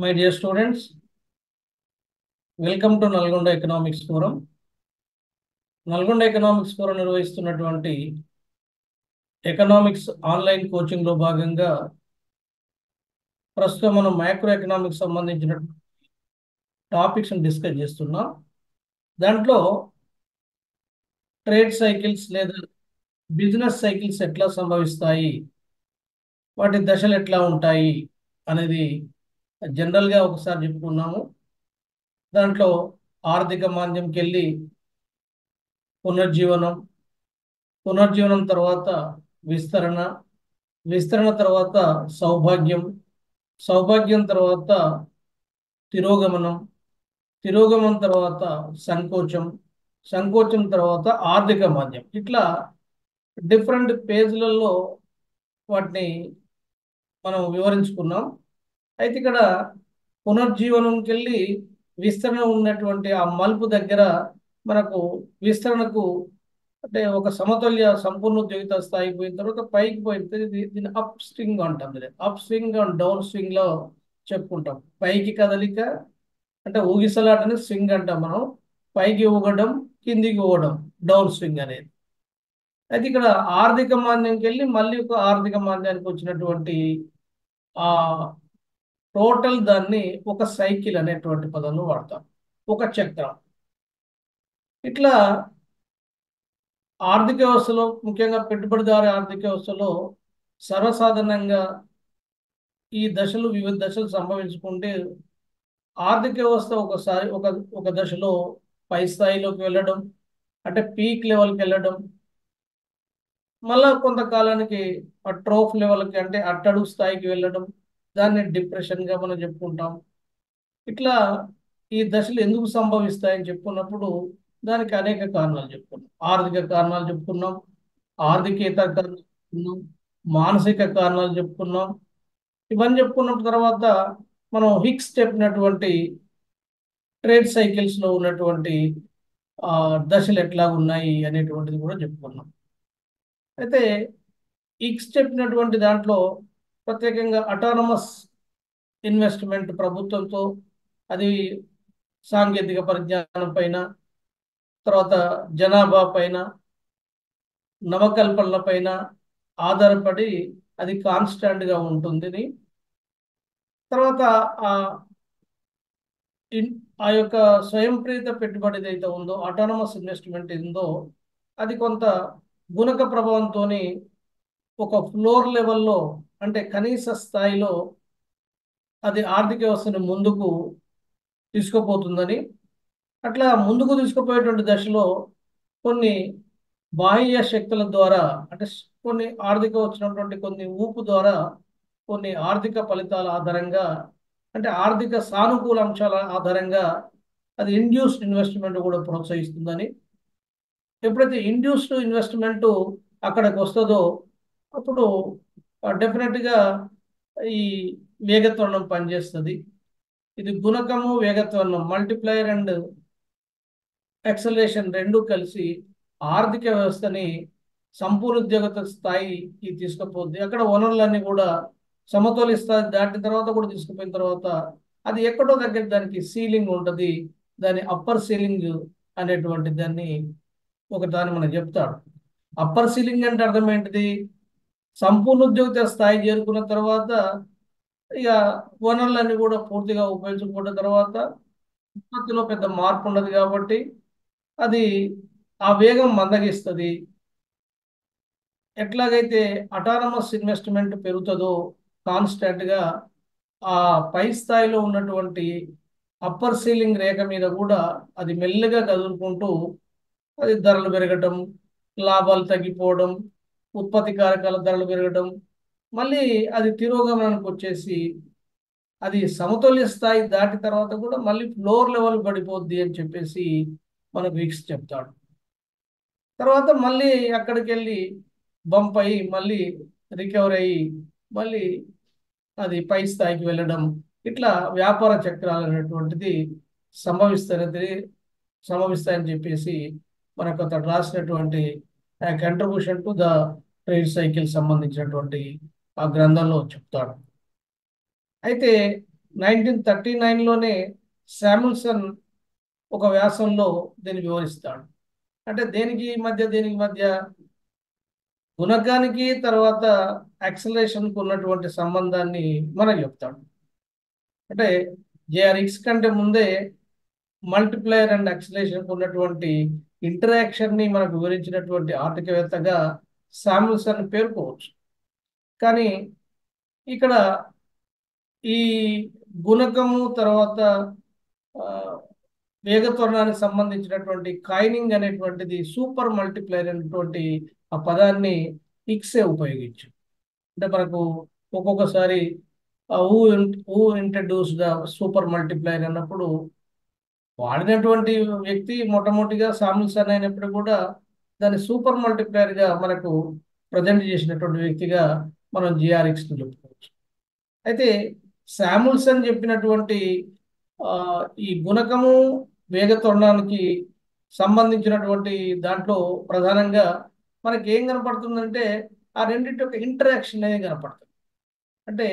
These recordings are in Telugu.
My dear students, welcome to Nalgonda Economics Forum. Nalgonda economics forum నిర్వహిస్తున్నటువంటి ఎకనామిక్స్ ఆన్లైన్ కోచింగ్లో భాగంగా ప్రస్తుతం మనం మైక్రో ఎకనామిక్స్ సంబంధించిన టాపిక్స్ డిస్కస్ చేస్తున్నాం. దాంట్లో ట్రేడ్ సైకిల్స్ లేదా బిజినెస్ సైకిల్స్ ఎట్లా సంభవిస్తాయి, వాటి దశలు ఎట్లా ఉంటాయి అనేది జనరల్గా ఒకసారి చెప్పుకున్నాము. దాంట్లో ఆర్థిక మాంద్యంకి వెళ్ళి పునర్జీవనం తర్వాత విస్తరణ తర్వాత సౌభాగ్యం తర్వాత తిరోగమనం తర్వాత సంకోచం తర్వాత ఆర్థిక మాంద్యం. ఇట్లా డిఫరెంట్ పేజీలలో వాటిని మనం వివరించుకున్నాం. అయితే ఇక్కడ పునర్జీవనంకి వెళ్ళి విస్తరణ ఉన్నటువంటి ఆ మలుపు దగ్గర మనకు విస్తరణకు అంటే ఒక సంపూర్ణ ఉద్యోగిత స్థాయికి పోయిన తర్వాత పైకి పోయితే దీన్ని అప్ స్వింగ్ అంటాం. Up swing and down swing లో చెప్పుకుంటాం. పైకి కదలిక అంటే ఊగిసలాటని స్వింగ్ అంటాం మనం. పైకి ఊగడం, కిందికి ఊగడం డౌన్ స్వింగ్ అనేది. అయితే ఇక్కడ ఆర్థిక మాంద్యంకి వెళ్ళి మళ్ళీ ఒక ఆర్థిక మాంద్యానికి వచ్చినటువంటి ఆ టోటల్ దాన్ని ఒక సైకిల్ అనేటువంటి పదంలో వాడతాం, ఒక చక్రం. ఇట్లా ఆర్థిక వ్యవస్థలో, ముఖ్యంగా పెట్టుబడిదారు ఆర్థిక వ్యవస్థలో సర్వసాధారణంగా ఈ వివిధ దశలు సంభవించుకుంటే ఆర్థిక వ్యవస్థ ఒకసారి ఒక దశలో పై స్థాయిలోకి వెళ్ళడం అంటే పీక్ లెవెల్కి వెళ్ళడం, మళ్ళా కొంతకాలానికి ఆ ట్రోఫ్ లెవెల్కి అంటే అట్టడుగు స్థాయికి వెళ్ళడం, దాన్ని డిప్రెషన్గా మనం చెప్పుకుంటాం. ఇట్లా ఈ దశలు ఎందుకు సంభవిస్తాయని చెప్పుకున్నప్పుడు దానికి అనేక కారణాలు చెప్పుకున్నాం. ఆర్థిక కారణాలు చెప్పుకున్నాం, ఆర్థికేతర కారణాలు చెప్పుకున్నాం, మానసిక కారణాలు చెప్పుకున్నాం. ఇవన్నీ చెప్పుకున్న తర్వాత మనం హిక్స్ చెప్పినటువంటి ట్రేడ్ సైకిల్స్లో ఉన్నటువంటి దశలు ఎట్లా ఉన్నాయి అనేటువంటిది కూడా చెప్పుకున్నాం. అయితే హిక్స్ చెప్పినటువంటి దాంట్లో ప్రత్యేకంగా అటానమస్ ఇన్వెస్ట్మెంట్ ప్రభుత్వంతో, అది సాంకేతిక పరిజ్ఞానం పైన, తర్వాత జనాభా పైన, నవకల్పనల పైన ఆధారపడి అది కాన్స్టాంట్గా ఉంటుంది. తర్వాత ఆ యొక్క స్వయం ప్రేరిత పెట్టుబడి ఏదైతే ఉందో, అటానమస్ ఇన్వెస్ట్మెంట్ ఉందో, అది కొంత గుణక ప్రభావంతో ఒక ఫ్లోర్ లెవెల్లో అంటే కనీస స్థాయిలో అది ఆర్థిక వ్యవస్థను ముందుకు తీసుకుపోతుందని, అట్లా ముందుకు తీసుకుపోయేటువంటి దశలో కొన్ని బాహ్య శక్తుల ద్వారా అంటే కొన్ని వచ్చినటువంటి కొన్ని ఊపు ద్వారా కొన్ని ఆర్థిక ఫలితాల ఆధారంగా అంటే ఆర్థిక సానుకూల అంశాల ఆధారంగా అది ఇండ్యూస్డ్ ఇన్వెస్ట్మెంట్ కూడా ప్రోత్సహిస్తుందని, ఎప్పుడైతే ఇండ్యూస్డ్ ఇన్వెస్ట్మెంట్ అక్కడికి వస్తుందో అప్పుడు డెఫినెట్గా ఈ వేగత్వరణం పనిచేస్తుంది. ఇది గుణకము వేగత్వరణం, మల్టిప్లైయర్ అండ్ యాక్సలరేషన్ రెండు కలిసి ఆర్థిక వ్యవస్థని సంపూర్ణ ఉద్యోగత స్థాయికి తీసుకుపోద్ది. అక్కడ వనరులన్నీ కూడా సమతోలి స్థాయి దాటిన తర్వాత కూడా తీసుకుపోయిన తర్వాత అది ఎక్కడో దగ్గర దానికి సీలింగ్ ఉంటుంది. దాని అప్పర్ సీలింగ్ అనేటువంటి దాన్ని మనం చెప్తాడు. అప్పర్ సీలింగ్ అంటే అర్థం ఏంటిది? సంపూర్ణ ఉద్యోగిత స్థాయి చేరుకున్న తర్వాత ఇక వనరులన్నీ కూడా పూర్తిగా ఉపయోగించుకున్న తర్వాత ఉత్పత్తిలో పెద్ద మార్పు ఉండదు కాబట్టి అది ఆ వేగం మందగిస్తుంది. ఎట్లాగైతే అటానమస్ ఇన్వెస్ట్మెంట్ పెరుగుతుందో కాన్స్టెంట్గా ఆ పై స్థాయిలో ఉన్నటువంటి అప్పర్ సీలింగ్ రేఖ మీద కూడా అది మెల్లగా కదులుకుంటూ అది ధరలు పెరగటం, లాభాలు తగ్గిపోవడం, ఉత్పత్తి కారకాల ధరలు పెరగడం, మళ్ళీ అది తిరోగమనానికి వచ్చేసి అది సమతుల్య స్థాయి దాటి తర్వాత కూడా మళ్ళీ ఫ్లోర్ లెవెల్ పడిపోద్ది అని చెప్పేసి మనకు వీక్స్ చెప్తాడు. తర్వాత మళ్ళీ అక్కడికి వెళ్ళి బంప్ అయ్యి మళ్ళీ రికవర్ అయ్యి మళ్ళీ అది పై స్థాయికి వెళ్ళడం, ఇట్లా వ్యాపార చక్రాలు అనేటువంటిది సంభవిస్తాయని చెప్పేసి మనకు అతడు రాసినటువంటి contribution to the trade cycle సంబంధించినటువంటి ఆ గ్రంథంలో చెప్తాడు. అయితే 1939లోనే శామ్యుల్సన్ ఒక వ్యాసంలో దీన్ని వివరిస్తాడు. అంటే దేనికి మధ్య గుణకానికి తర్వాత యాక్సలరేషన్కు ఉన్నటువంటి సంబంధాన్ని మనకు చెప్తాడు. అంటే జేఆర్ఎక్స్ కంటే ముందే మల్టిప్లైయర్ అండ్ యాక్సలరేషన్కు ఉన్నటువంటి ఇంటరాక్షన్ ని మనకు వివరించినటువంటి ఆర్థికవేత్తగా శామ్యుల్సన్ పేర్కోవచ్చు. కానీ ఇక్కడ ఈ గుణకము తర్వాత ఆ, వేగత్వరణానికి సంబంధించినటువంటి కాయినింగ్ అనేటువంటిది సూపర్ మల్టిప్లైయర్ అనేటువంటి ఆ పదాన్ని ఇక్సే ఉపయోగించు. అంటే మనకు ఒక్కొక్కసారి who introduce the super multiplier అన్నప్పుడు వాడినటువంటి వ్యక్తి మొట్టమొదటిగా శామ్యుల్సన్ అయినప్పుడు కూడా దాన్ని సూపర్ మల్టిప్లైయర్ గా మనకు ప్రజెంట్ చేసినటువంటి వ్యక్తిగా మనం జిఆర్ఎక్స్ చెప్పుకోవచ్చు. అయితే శామ్యుల్సన్ చెప్పినటువంటి ఆ, ఈ గుణకము వేగత్వరణానికి సంబంధించినటువంటి దాంట్లో ప్రధానంగా మనకి ఏం కనపడుతుందంటే ఆ రెండింటి యొక్క ఇంటరాక్షన్ అనేది కనపడుతుంది. అంటే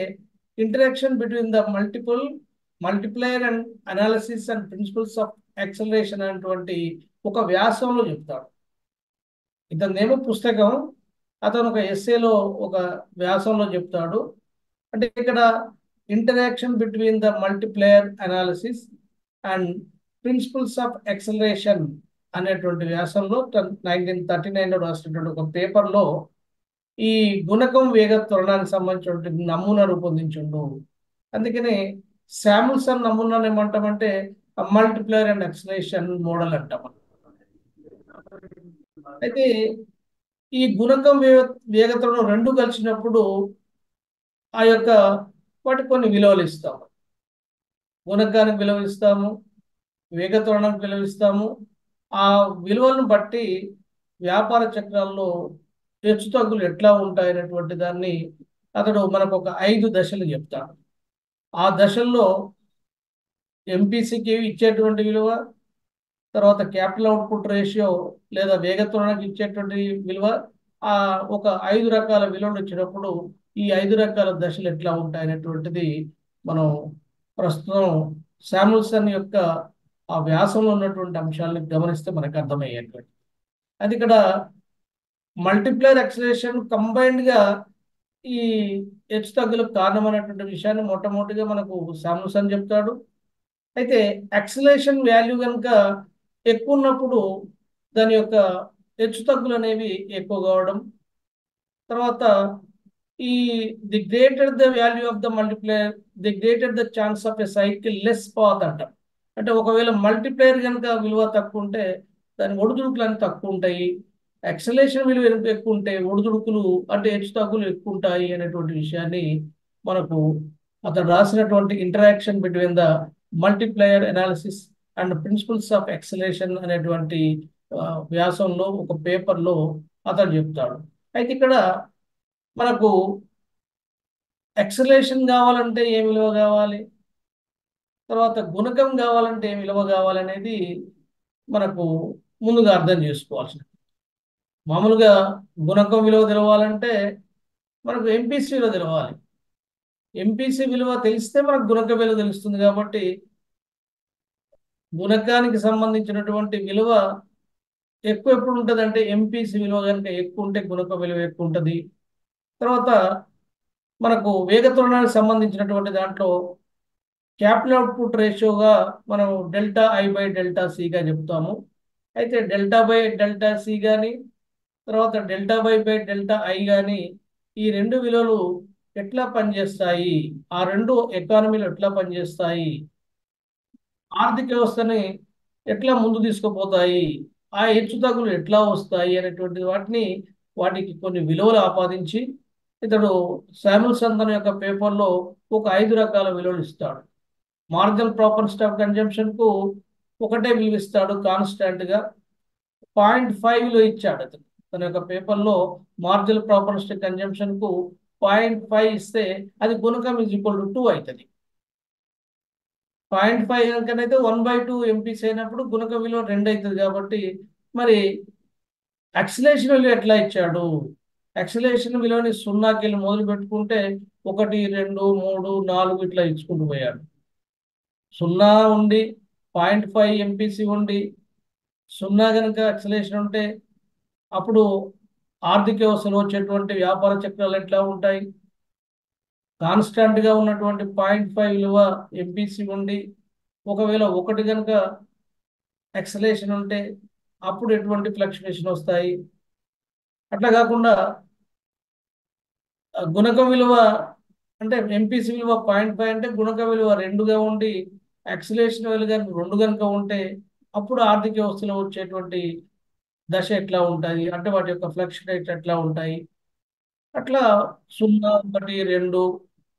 interaction between the multiplier and analysis and principles of acceleration అనేటువంటి ఒక వ్యాసంలో చెప్తాడు. ఇతనేమో పుస్తకం, అతను ఒక ఎస్సేలో ఒక వ్యాసంలో చెప్తాడు. అంటే ఇక్కడ interaction between the multiplier analysis and principles of acceleration అనేటువంటి వ్యాసంలో 1939లో రాసినటువంటి ఒక పేపర్లో ఈ గుణకం వేగత్వరణానికి సంబంధించినటువంటి నమూనా రూపొందించుండు. అందుకనే శామ్యుల్సన్ నమూనాను ఏమంటామంటే మల్టిప్లైయర్ అండ్ యాక్సలరేషన్ మోడల్ అంటాం. అయితే ఈ గుణకం వేగత్వరణం రెండు కలిసినప్పుడు ఆ యొక్క వాటికి కొన్ని విలువలు ఇస్తాము. గుణకానికి విలువ ఇస్తాము, వేగత్వరణానికి విలువ ఇస్తాము. ఆ విలువలను బట్టి వ్యాపార చక్రాల్లో హెచ్చుతగ్గులు ఎట్లా ఉంటాయనేటువంటి దాన్ని అతడు మనకు ఒక 5 దశలు చెప్తాడు. ఆ దశల్లో ఎంపీసీకి ఇచ్చేటువంటి విలువ, తర్వాత క్యాపిటల్ అవుట్పుట్ రేషియో లేదా వేగత్వరణకి ఇచ్చేటువంటి విలువ, ఆ ఒక 5 రకాల విలువలు ఇచ్చినప్పుడు ఈ 5 రకాల దశలు ఎట్లా ఉంటాయనేటువంటిది మనం ప్రస్తుతం శామ్యుల్సన్ యొక్క ఆ వ్యాసంలో ఉన్నటువంటి అంశాలను గమనిస్తే మనకు అర్థమయ్యేటువంటి అది ఇక్కడ మల్టిప్లైయర్ యాక్సలరేషన్ కంబైన్డ్ గా ఈ హెచ్చు తగ్గులకు కారణమైనటువంటి విషయాన్ని మొట్టమొదటిగా మనకు శామ్యుల్సన్ చెప్తాడు. అయితే యాక్సలరేషన్ వాల్యూ కనుక ఎక్కువ ఉన్నప్పుడు దాని యొక్క హెచ్చు తగ్గులు అనేవి ఎక్కువ కావడం, తర్వాత ఈ the greater the value of the multiplier the greater the chance of a cycle less path అంటాం. అంటే ఒకవేళ మల్టిప్లైయర్ కనుక విలువ తక్కువ ఉంటే దాని ఒడిదుడుకులు అన్ని తక్కువ ఉంటాయి, యాక్సలేషన్ విలువ ఎక్కువ ఉంటాయి, ఒడిదుడుకులు అంటే హెచ్చు తగ్గులు ఎక్కువ ఉంటాయి అనేటువంటి విషయాన్ని మనకు అతను రాసినటువంటి interaction between the multiplier analysis and principles of acceleration అనేటువంటి వ్యాసంలో ఒక పేపర్లో అతను చెప్తాడు. అయితే ఇక్కడ మనకు యాక్సలరేషన్ కావాలంటే ఏ విలువ కావాలి, తర్వాత గుణకం కావాలంటే ఏ విలువ కావాలనేది మనకు ముందుగా అర్థం చేసుకోవాల్సింది. మామూలుగా గుణకం విలువ తెలవాలంటే మనకు ఎంపీసీ విలువ తెలవాలి. ఎంపీసీ విలువ తెలిస్తే మనకు గుణక విలువ తెలుస్తుంది. కాబట్టి గుణకానికి సంబంధించినటువంటి విలువ ఎక్కువ ఎప్పుడు ఉంటుంది అంటే ఎంపీసీ విలువ కనుక ఎక్కువ ఉంటే గుణక విలువ ఎక్కువ ఉంటుంది. తర్వాత మనకు వేగత్వరణానికి సంబంధించినటువంటి దాంట్లో క్యాపిటల్ అవుట్పుట్ రేషియోగా మనం డెల్టా ఐ బై డెల్టా సిగా చెప్తాము. అయితే డెల్టా బై డెల్టా సి కానీ తర్వాత delta by by delta I కానీ ఈ రెండు విలువలు ఎట్లా పనిచేస్తాయి, ఆ రెండు ఎకానమీలు ఎట్లా పనిచేస్తాయి, ఆర్థిక వ్యవస్థని ఎట్లా ముందు తీసుకుపోతాయి, ఆ హెచ్చుతగ్గులు ఎట్లా వస్తాయి అనేటువంటి వాటికి కొన్ని విలువలు ఆపాదించి ఇతడు శామ్యుల్సన్ తన యొక్క పేపర్లో ఒక 5 రకాల విలువలు ఇస్తాడు. మార్జినల్ ప్రాపర్టీ ఆఫ్ కన్జంప్షన్ కు ఒకటే విలువ ఇస్తాడు కాన్స్టాంట్ గా. 0.5 విలువ ఇచ్చాడు అతను తన యొక్క పేపర్లో. మార్జినల్ ప్రాపర్టీ కన్జంప్షన్ కు 0.5 ఇస్తే అది గుణకం ఈజ్ ఈక్వల్ టు 2 అవుతుంది. 0.5 కనుకనైతే 1/2 ఎంపీసీ అయినప్పుడు గుణక విలువ 2 అవుతుంది. కాబట్టి మరి యాక్సిలేషన్ విలువ ఎట్లా ఇచ్చాడు యాక్సిలరేషన్ విలువని 0కి వెళ్ళి మొదలు పెట్టుకుంటే 1, 2, 3, 4 ఇట్లా ఇచ్చుకుంటూ పోయాడు. 0 ఉండి 0.5 ఎంపీసీ ఉండి 0 కనుక యాక్సిలరేషన్ ఉంటే అప్పుడు ఆర్థిక వ్యవస్థలో వచ్చేటువంటి వ్యాపార చక్రాలు ఎట్లా ఉంటాయి? కాన్స్టాంట్ గా ఉన్నటువంటి 0.5 విలువ ఎంపీసీ ఉండి ఒకవేళ 1 కనుక యాక్సిలరేషన్ ఉంటే అప్పుడు ఎటువంటి ఫ్లక్చుయేషన్ వస్తాయి? అట్లా కాకుండా గుణకం విలువ అంటే ఎంపీసీ విలువ 0.5 అంటే గుణక విలువ 2గా ఉండి యాక్సిలరేషన్ విలువ కనుక 2 కనుక ఉంటే అప్పుడు ఆర్థిక వ్యవస్థలో వచ్చేటువంటి దశ ఎట్లా ఉంటాయి? అంటే వాటి యొక్క ఫ్లక్చుయేట్ ఎట్లా ఉంటాయి? అట్లా 0, 1, 2,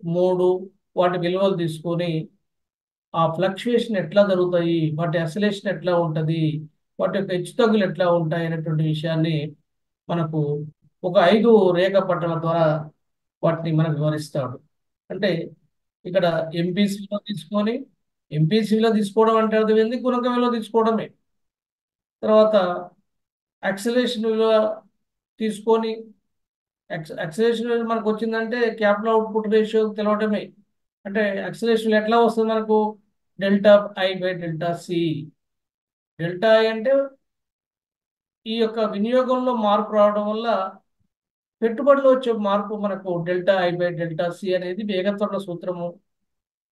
3 వాటి విలువలు తీసుకొని ఆ ఫ్లక్చుయేషన్ ఎట్లా జరుగుతాయి, వాటి అసిలేషన్ ఎట్లా ఉంటుంది, వాటి యొక్క హెచ్చుతగ్గులు ఎట్లా ఉంటాయి అనేటువంటి విషయాన్ని మనకు ఒక 5 రేఖ పట్టాల ద్వారా వాటిని మనకు వివరిస్తాడు. అంటే ఇక్కడ ఎంపీసీలో తీసుకొని ఎంపీసీలో తీసుకోవడం అంటే అర్థం ఏంది? గుణక విలువ తీసుకోవడమే. తర్వాత యాక్సిలరేషన్ విలువ తీసుకొని యాక్సిలరేషన్ విలువ మనకు వచ్చిందంటే క్యాపిటల్ అవుట్పుట్ రేషియో తెలవటమే. అంటే యాక్సిలరేషన్ ఎట్లా వస్తుంది మనకు? Delta I by delta C. Delta I అంటే ఈ యొక్క వినియోగంలో మార్పు రావడం వల్ల పెట్టుబడిలో వచ్చే మార్పు మనకు delta I by delta C అనేది వేగత్వరణ సూత్రము.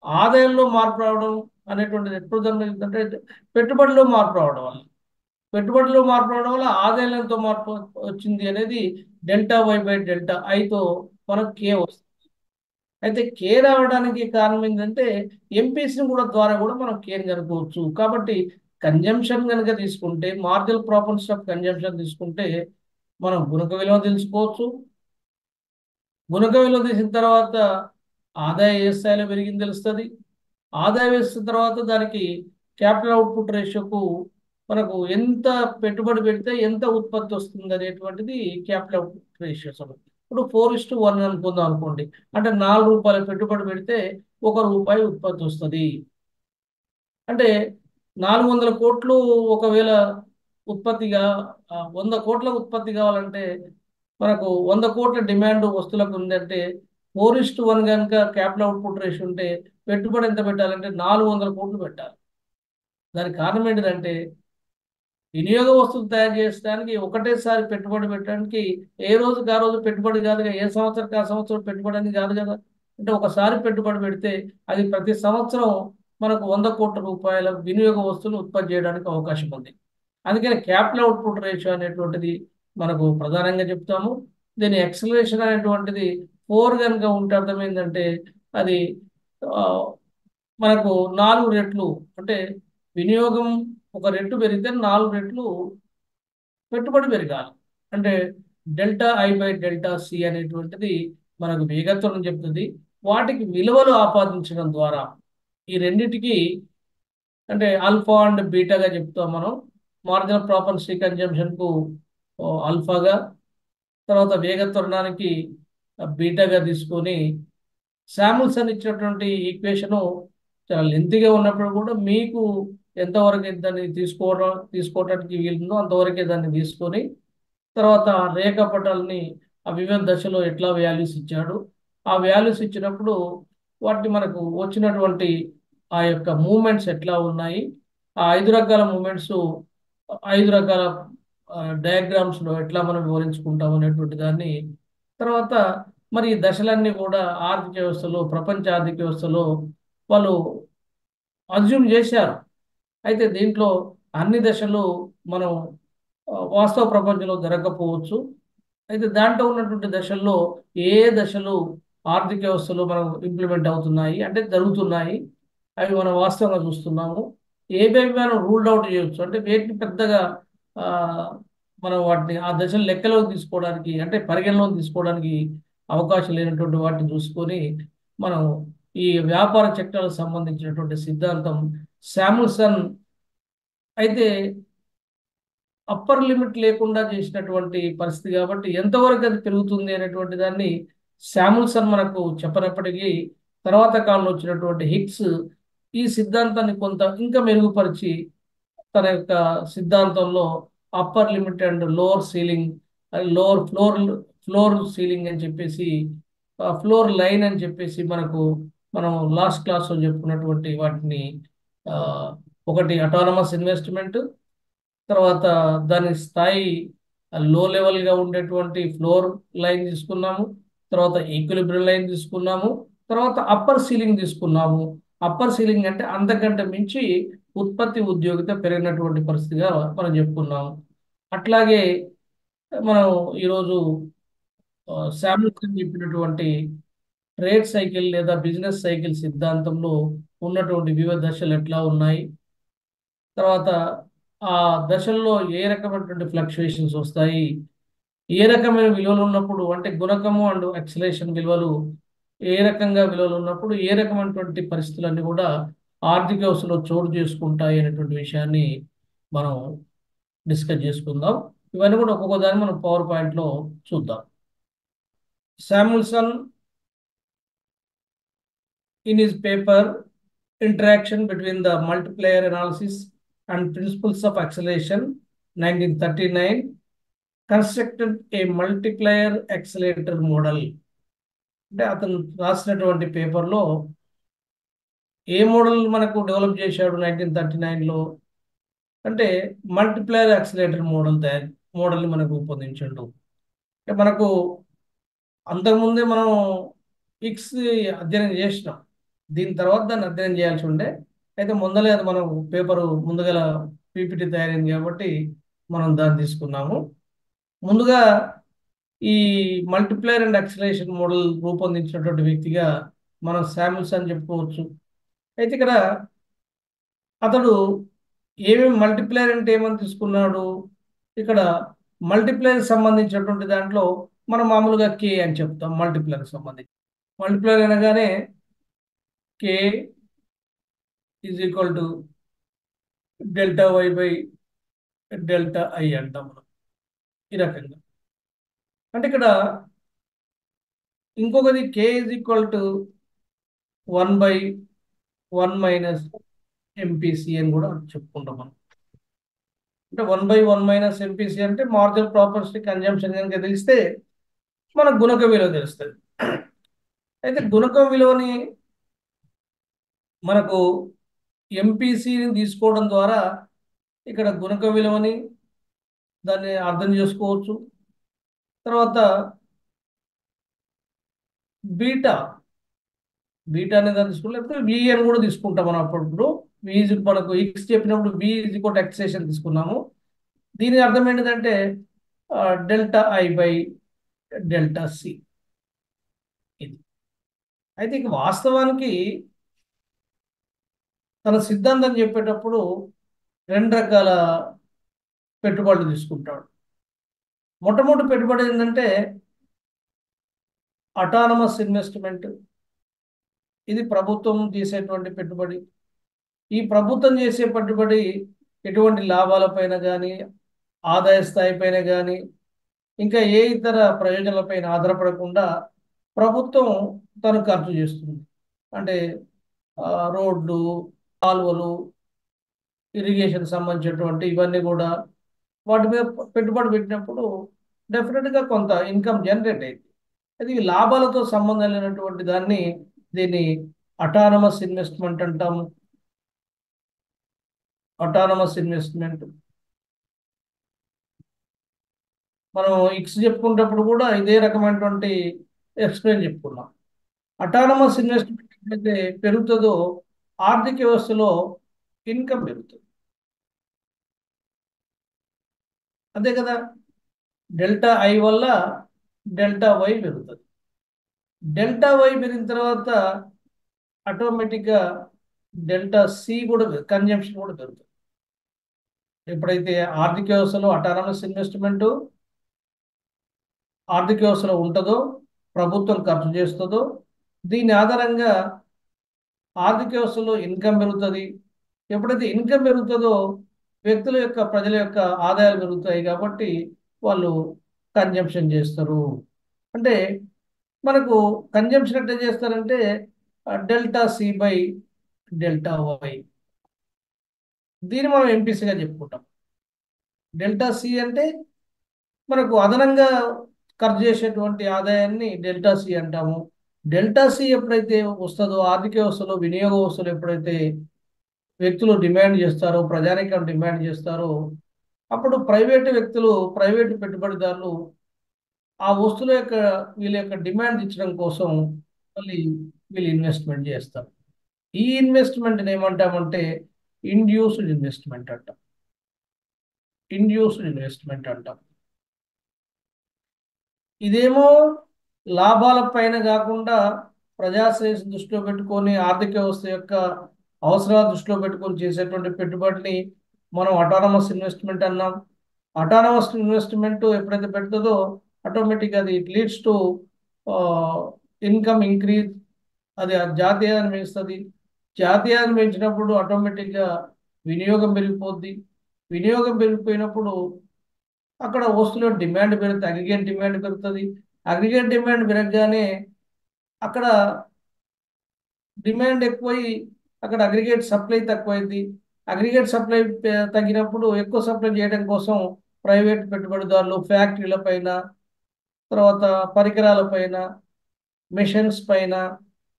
ఆదాయంలో మార్పు రావడం అనేటువంటిది ఎప్పుడు జరుగుతుందంటే పెట్టుబడిలో మార్పు రావడం వల్ల. పెట్టుబడిలో మార్పు రావడం వల్ల ఆదాయంలో ఎంతో మార్పు వచ్చింది అనేది డెల్టా వై బై డెల్టా ఐతో మనకు కే వస్తుంది. అయితే కే రావడానికి కారణం ఏంటంటే ఎంపీసీ కూడా ద్వారా కూడా మనం కేర్ కనుక్కోవచ్చు. కాబట్టి కన్జంప్షన్ కనుక తీసుకుంటే మార్జినల్ ప్రాపర్టీస్ ఆఫ్ కన్జంప్షన్ తీసుకుంటే మనం గుణక విలువ తెలుసుకోవచ్చు. గుణక విలువ తీసిన తర్వాత ఆదాయం ఏ స్థాయిలో పెరిగింది తెలుస్తుంది. ఆదాయం వేసిన తర్వాత దానికి క్యాపిటల్ అవుట్పుట్ రేషియోకు మనకు ఎంత పెట్టుబడి పెడితే ఎంత ఉత్పత్తి వస్తుంది అనేటువంటిది క్యాపిటల్ అవుట్పుట్ రేషియోస్. ఇప్పుడు 4:1 అనుకుందాం అనుకోండి. అంటే ₹4 పెట్టుబడి పెడితే ₹1 ఉత్పత్తి వస్తుంది. అంటే 400 కోట్లు ఒకవేళ ఉత్పత్తిగా 100 కోట్ల ఉత్పత్తి కావాలంటే మనకు 100 కోట్ల డిమాండ్ వస్తువులకు ఉందంటే 4:1 కనుక క్యాపిటల్ అవుట్పుట్ రేషియో ఉంటే పెట్టుబడి ఎంత పెట్టాలంటే 400 కోట్లు పెట్టాలి. దానికి కారణం ఏంటిదంటే వినియోగ వస్తువులు తయారు చేయడానికి ఒకటేసారి పెట్టుబడి పెట్టడానికి ఏ రోజుకి ఆ రోజు పెట్టుబడి కాదు కదా, ఏ సంవత్సరానికి ఆ సంవత్సరం పెట్టుబడి అని కాదు కదా. అంటే ఒకసారి పెట్టుబడి పెడితే అది ప్రతి సంవత్సరం మనకు 100 కోట్ల రూపాయల వినియోగ వస్తువులు ఉత్పత్తి చేయడానికి అవకాశం ఉంది. అందుకని క్యాపిటల్ అవుట్పుట్ రేషియో అనేటువంటిది మనకు ప్రధానంగా చెప్తాము. దీని ఎక్సలరేషన్ అనేటువంటిది 4 కనుక ఉంటే అర్థమైందంటే అది ఆ, మనకు 4 రెట్లు అంటే వినియోగం ఒక రెట్టు పెరిగితే 4 రెట్లు పెట్టుబడి పెరగాలి. అంటే delta I by delta C అనేటువంటిది మనకు వేగత్వం చెప్తుంది. వాటికి విలువలు ఆపాదించడం ద్వారా ఈ రెండిటికి అంటే ఆల్ఫా అండ్ బీటాగా చెప్తాం మనం. మార్జినల్ ప్రాపర్టీ కన్జంప్షన్కు ఆల్ఫాగా, తర్వాత వేగత్వరణానికి బీటాగా తీసుకొని శామ్యుల్సన్ ఇచ్చినటువంటి ఈక్వేషను చాలా లెంతీగా ఉన్నప్పుడు కూడా మీకు ఎంతవరకు దాన్ని తీసుకోవడానికి వీలుందో అంతవరకే దాన్ని తీసుకొని తర్వాత రేఖాపటాలని ఆ వివిధ దశలో ఎట్లా వాల్యూస్ ఇచ్చాడు, ఆ వాల్యూస్ ఇచ్చినప్పుడు వాటిని మనకు వచ్చినటువంటి ఆ యొక్క మూమెంట్స్ ఎట్లా ఉన్నాయి, ఆ 5 రకాల మూమెంట్స్ 5 రకాల డయాగ్రామ్స్లో ఎట్లా మనం వివరించుకుంటాం అనేటువంటి దాన్ని తర్వాత మరి ఈ దశలన్నీ కూడా ఆర్థిక వ్యవస్థలో ప్రపంచ ఆర్థిక వ్యవస్థలో వాళ్ళు అజ్యూమ్ చేశారు. అయితే దీంట్లో అన్ని దశలు మనం వాస్తవ ప్రపంచంలో జరగకపోవచ్చు. అయితే దాంట్లో ఉన్నటువంటి దశల్లో ఏ దశలు ఆర్థిక వ్యవస్థలో మనం ఇంప్లిమెంట్ అవుతున్నాయి అంటే జరుగుతున్నాయి అవి మనం వాస్తవంగా చూస్తున్నాము. ఏవేవి మనం రూల్డ్ అవుట్ చేయొచ్చు అంటే వేటిని పెద్దగా ఆ, మనం వాటిని ఆ దశలు లెక్కలోకి తీసుకోవడానికి అంటే పరిగణలోకి తీసుకోవడానికి అవకాశం లేనటువంటి వాటిని చూసుకొని మనం ఈ వ్యాపార చక్రాలకు సంబంధించినటువంటి సిద్ధాంతం శామ్యుల్సన్ అయితే అప్పర్ లిమిట్ లేకుండా చేసినటువంటి పరిస్థితి కాబట్టి ఎంతవరకు అది పెరుగుతుంది అనేటువంటి దాన్ని శామ్యుల్సన్ మనకు చెప్పనప్పటికీ తర్వాత కాలంలో వచ్చినటువంటి హిగ్స్ ఈ సిద్ధాంతాన్ని కొంత ఇంకా మెరుగుపరిచి తన యొక్క సిద్ధాంతంలో upper limit and lower ceiling lower floor ceiling అని చెప్పేసి, ఫ్లోర్ లైన్ అని చెప్పేసి మనం లాస్ట్ క్లాస్లో చెప్పుకున్నటువంటి వాటిని, ఆ, ఒకటి అటానమస్ ఇన్వెస్ట్మెంట్, తర్వాత దాని స్థాయి లో లెవెల్గా ఉండేటువంటి ఫ్లోర్ లైన్ తీసుకున్నాము, తర్వాత ఈక్విలిబ్రియం లైన్ తీసుకున్నాము, తర్వాత అప్పర్ సీలింగ్ తీసుకున్నాము. అప్పర్ సీలింగ్ అంటే అంతకంటే మించి ఉత్పత్తి ఉద్యోగిత పెరిగినటువంటి పరిస్థితిగా మనం చెప్పుకున్నాము. అట్లాగే మనం ఈరోజు శామ్యూల్సన్ చెప్పినటువంటి ట్రేడ్ సైకిల్ లేదా బిజినెస్ సైకిల్ సిద్ధాంతంలో ఉన్నటువంటి వివిధ దశలు ఎట్లా ఉన్నాయి, తర్వాత ఆ దశల్లో ఏ రకమైనటువంటి ఫ్లక్చుయేషన్స్ వస్తాయి, ఏ రకమైన విలువలు ఉన్నప్పుడు అంటే గుణకము అండ్ ఎక్సలేషన్ విలువలు ఏ రకంగా విలువలు ఉన్నప్పుడు ఏ రకమైనటువంటి పరిస్థితులన్నీ కూడా ఆర్థిక వ్యవస్థలో చోటు చేసుకుంటాయి అనేటువంటి విషయాన్ని మనం డిస్కస్ చేసుకుందాం. ఇవన్నీ కూడా ఒక్కొక్క దాన్ని మనం పవర్ పాయింట్లో చూద్దాం. Samuelson in his paper Interaction Between the Multiplier Analysis and Principles of Acceleration 1939 constructed a multiplier accelerator model. అంటే అతను రాసినటువంటి పేపర్లో ఏ మోడల్ మనకు డెవలప్ చేశాడు 1939లో అంటే మల్టిప్లైయర్ యాక్సిలరేటర్ మోడల్ని మనకు రూపొందించాడు. అంటే మనకు అంతకుముందే మనం ఎక్స్ అధ్యయనం చేసినాం, దీని తర్వాత దాన్ని అధ్యయనం చేయాల్సి ఉండే, అయితే ముందలే అది మనం పేపరు ముందుగల పీపీటీ తయారైంది కాబట్టి మనం దాన్ని తీసుకున్నాము. ముందుగా ఈ మల్టిప్లైయర్ అండ్ యాక్సిలరేషన్ మోడల్ రూపొందించినటువంటి వ్యక్తిగా మనం శామ్యూల్సన్ చెప్పుకోవచ్చు. అయితే ఇక్కడ అతడు ఏమేమి మల్టిప్లైయర్ అంటే ఏమని తీసుకున్నాడు, ఇక్కడ మల్టిప్లైయర్ సంబంధించినటువంటి దాంట్లో మనం మామూలుగా కే అని చెప్తాం. మల్టిప్లైయర్ సంబంధించి మల్టిప్లైయర్ అనగానే K is equal to delta Y by delta I అంటాం మనం ఈ రకంగా. అంటే ఇక్కడ ఇంకొకది K is equal to 1/1 minus MPC అని కూడా చెప్పుకుంటాం మనం. అంటే 1/1 మైనస్ ఎంపీసీ అంటే మార్జినల్ ప్రాపర్టీ కన్జంప్షన్ కనుక తెలిస్తే మనకు గుణక విలువ తెలుస్తుంది. అయితే గుణకం విలువని మనకు ఎంపీసీని తీసుకోవడం ద్వారా ఇక్కడ గుణక విలువని దాన్ని అర్థం చేసుకోవచ్చు. తర్వాత బీటా అనేది దాన్ని తీసుకుంటే లేకపోతే వి అని కూడా తీసుకుంటాం మనం. అప్పుడు మనకు ఎక్స్ చెప్పినప్పుడు వి ఈజ్ ఈక్వల్ టు ఎక్సేషన్ తీసుకున్నాము. దీని అర్థం ఏంటిదంటే delta I by delta C ఇది. అయితే ఇక వాస్తవానికి తన సిద్ధాంతం చెప్పేటప్పుడు రెండు రకాల పెట్టుబడులు తీసుకుంటాడు. మొట్టమొదటి పెట్టుబడి ఏంటంటే అటానమస్ ఇన్వెస్ట్మెంట్. ఇది ప్రభుత్వం చేసేటువంటి పెట్టుబడి. ఈ ప్రభుత్వం చేసే పెట్టుబడి ఎటువంటి లాభాలపైన కానీ ఆదాయ స్థాయి పైన కానీ ఇంకా ఏ ఇతర ప్రయోజనాలపైన ఆధారపడకుండా ప్రభుత్వం తను ఖర్చు చేస్తుంది. అంటే రోడ్లు, కాలువలు, ఇరిగేషన్ సంబంధించినటువంటి ఇవన్నీ కూడా వాటి మీద పెట్టుబడి పెట్టినప్పుడు డెఫినెట్గా కొంత ఇన్కమ్ జనరేట్ అయింది. అది లాభాలతో సంబంధం లేనటువంటి దీన్ని అటానమస్ ఇన్వెస్ట్మెంట్ అంటాము. అటానమస్ ఇన్వెస్ట్మెంట్ మనం ఇక్స్ చెప్పుకునేటప్పుడు కూడా ఇదే రకమైనటువంటి ఎక్స్ప్లెయిన్ చెప్పుకున్నాం. అటానమస్ ఇన్వెస్ట్మెంట్ ఎప్పుడైతే పెరుగుతుందో ఆర్థిక వ్యవస్థలో ఇన్కమ్ పెరుగుతుంది. అంతే కదా, డెల్టా ఐ వల్ల డెల్టా వై పెరుగుతుంది. డెల్టా వై పెరిగిన తర్వాత ఆటోమేటిక్గా డెల్టా సి కూడా కన్జంప్షన్ కూడా పెరుగుతుంది. ఎప్పుడైతే ఆర్థిక వ్యవస్థలో అటానమస్ ఇన్వెస్ట్మెంట్ ఆర్థిక వ్యవస్థలో ఉంటుందో, ప్రభుత్వం ఖర్చు చేస్తుందో, దీని ఆధారంగా ఆర్థిక వ్యవస్థలో ఇన్కమ్ పెరుగుతుంది. ఎప్పుడైతే ఇన్కమ్ పెరుగుతుందో వ్యక్తుల యొక్క ప్రజల యొక్క ఆదాయాలు పెరుగుతాయి కాబట్టి వాళ్ళు కన్జంప్షన్ చేస్తారు. అంటే మనకు కన్జంప్షన్ ఎట్లా చేస్తారంటే delta C by delta Y, దీన్ని మనం ఎంపీసీగా చెప్పుకుంటాం. డెల్టా సి అంటే మనకు అదనంగా ఖర్చు చేసేటువంటి ఆదాయాన్ని డెల్టా సి అంటాము. డెల్టా సి ఎప్పుడైతే వస్తుందో, ఆర్థిక వ్యవస్థలో వినియోగ వ్యవస్థలో ఎప్పుడైతే వ్యక్తులు డిమాండ్ చేస్తారో, ప్రజానీకం డిమాండ్ చేస్తారో, అప్పుడు ప్రైవేటు వ్యక్తులు, ప్రైవేటు పెట్టుబడిదారులు ఆ వస్తువుల యొక్క వీళ్ళ యొక్క డిమాండ్ ఇచ్చడం కోసం మళ్ళీ వీళ్ళు ఇన్వెస్ట్మెంట్ చేస్తారు. ఈ ఇన్వెస్ట్మెంట్ ఏమంటామంటే ఇండ్యూస్డ్ ఇన్వెస్ట్మెంట్ అంటాం. ఇండ్యూస్డ్ ఇన్వెస్ట్మెంట్ అంటాం. ఇదేమో లాభాల పైన కాకుండా ప్రజాశ్రేయస్ దృష్టిలో పెట్టుకొని, ఆర్థిక వ్యవస్థ యొక్క అవసరాలు దృష్టిలో పెట్టుకొని చేసేటువంటి పెట్టుబడిని మనం అటానమస్ ఇన్వెస్ట్మెంట్ అన్నాం. అటానమస్ ఇన్వెస్ట్మెంట్ ఎప్పుడైతే పెడుతుందో ఆటోమేటిక్గా అది it leads to income increase. అది ఆ జాతీయాన్ని పెంచుతుంది. జాతీయాన్ని పెంచినప్పుడు ఆటోమేటిక్గా వినియోగం పెరిగిపోద్ది. వినియోగం పెరిగిపోయినప్పుడు అక్కడ వస్తువుల డిమాండ్ పెరుగుతుంది, అగ్రిగేట్ డిమాండ్ పెరుగుతుంది. అగ్రిగేట్ డిమాండ్ పెరగగానే అక్కడ డిమాండ్ ఎక్కువై అక్కడ అగ్రిగేట్ సప్లై తక్కువైంది. అగ్రిగేట్ సప్లై తగ్గినప్పుడు ఎక్కువ సప్లై చేయడం కోసం ప్రైవేట్ పెట్టుబడిదారులు ఫ్యాక్టరీల పైన, తర్వాత పరికరాల పైన, మిషన్స్ పైన,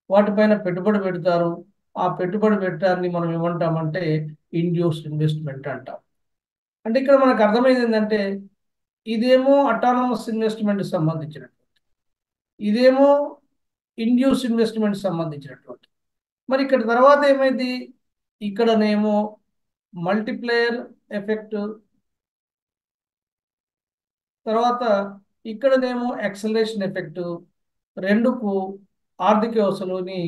వాటిపైన పెట్టుబడి పెడతారు. ఆ పెట్టుబడి పెట్టడాన్ని మనం ఏమంటామంటే ఇండ్యూస్డ్ ఇన్వెస్ట్మెంట్ అంటాం. అంటే ఇక్కడ మనకు అర్థమైంది ఏంటంటే ఇదేమో అటానమస్ ఇన్వెస్ట్మెంట్ సంబంధించినటువంటి, ఇదేమో ఇండ్యూస్ ఇన్వెస్ట్మెంట్ సంబంధించినటువంటి. మరి ఇక్కడ తర్వాత ఏమైంది, ఇక్కడనేమో మల్టిప్లేయర్ ఎఫెక్ట్, తర్వాత ఇక్కడనేమో యాక్సలరేషన్ ఎఫెక్ట్, రెండుకు ఆర్థిక వ్యవస్థలోని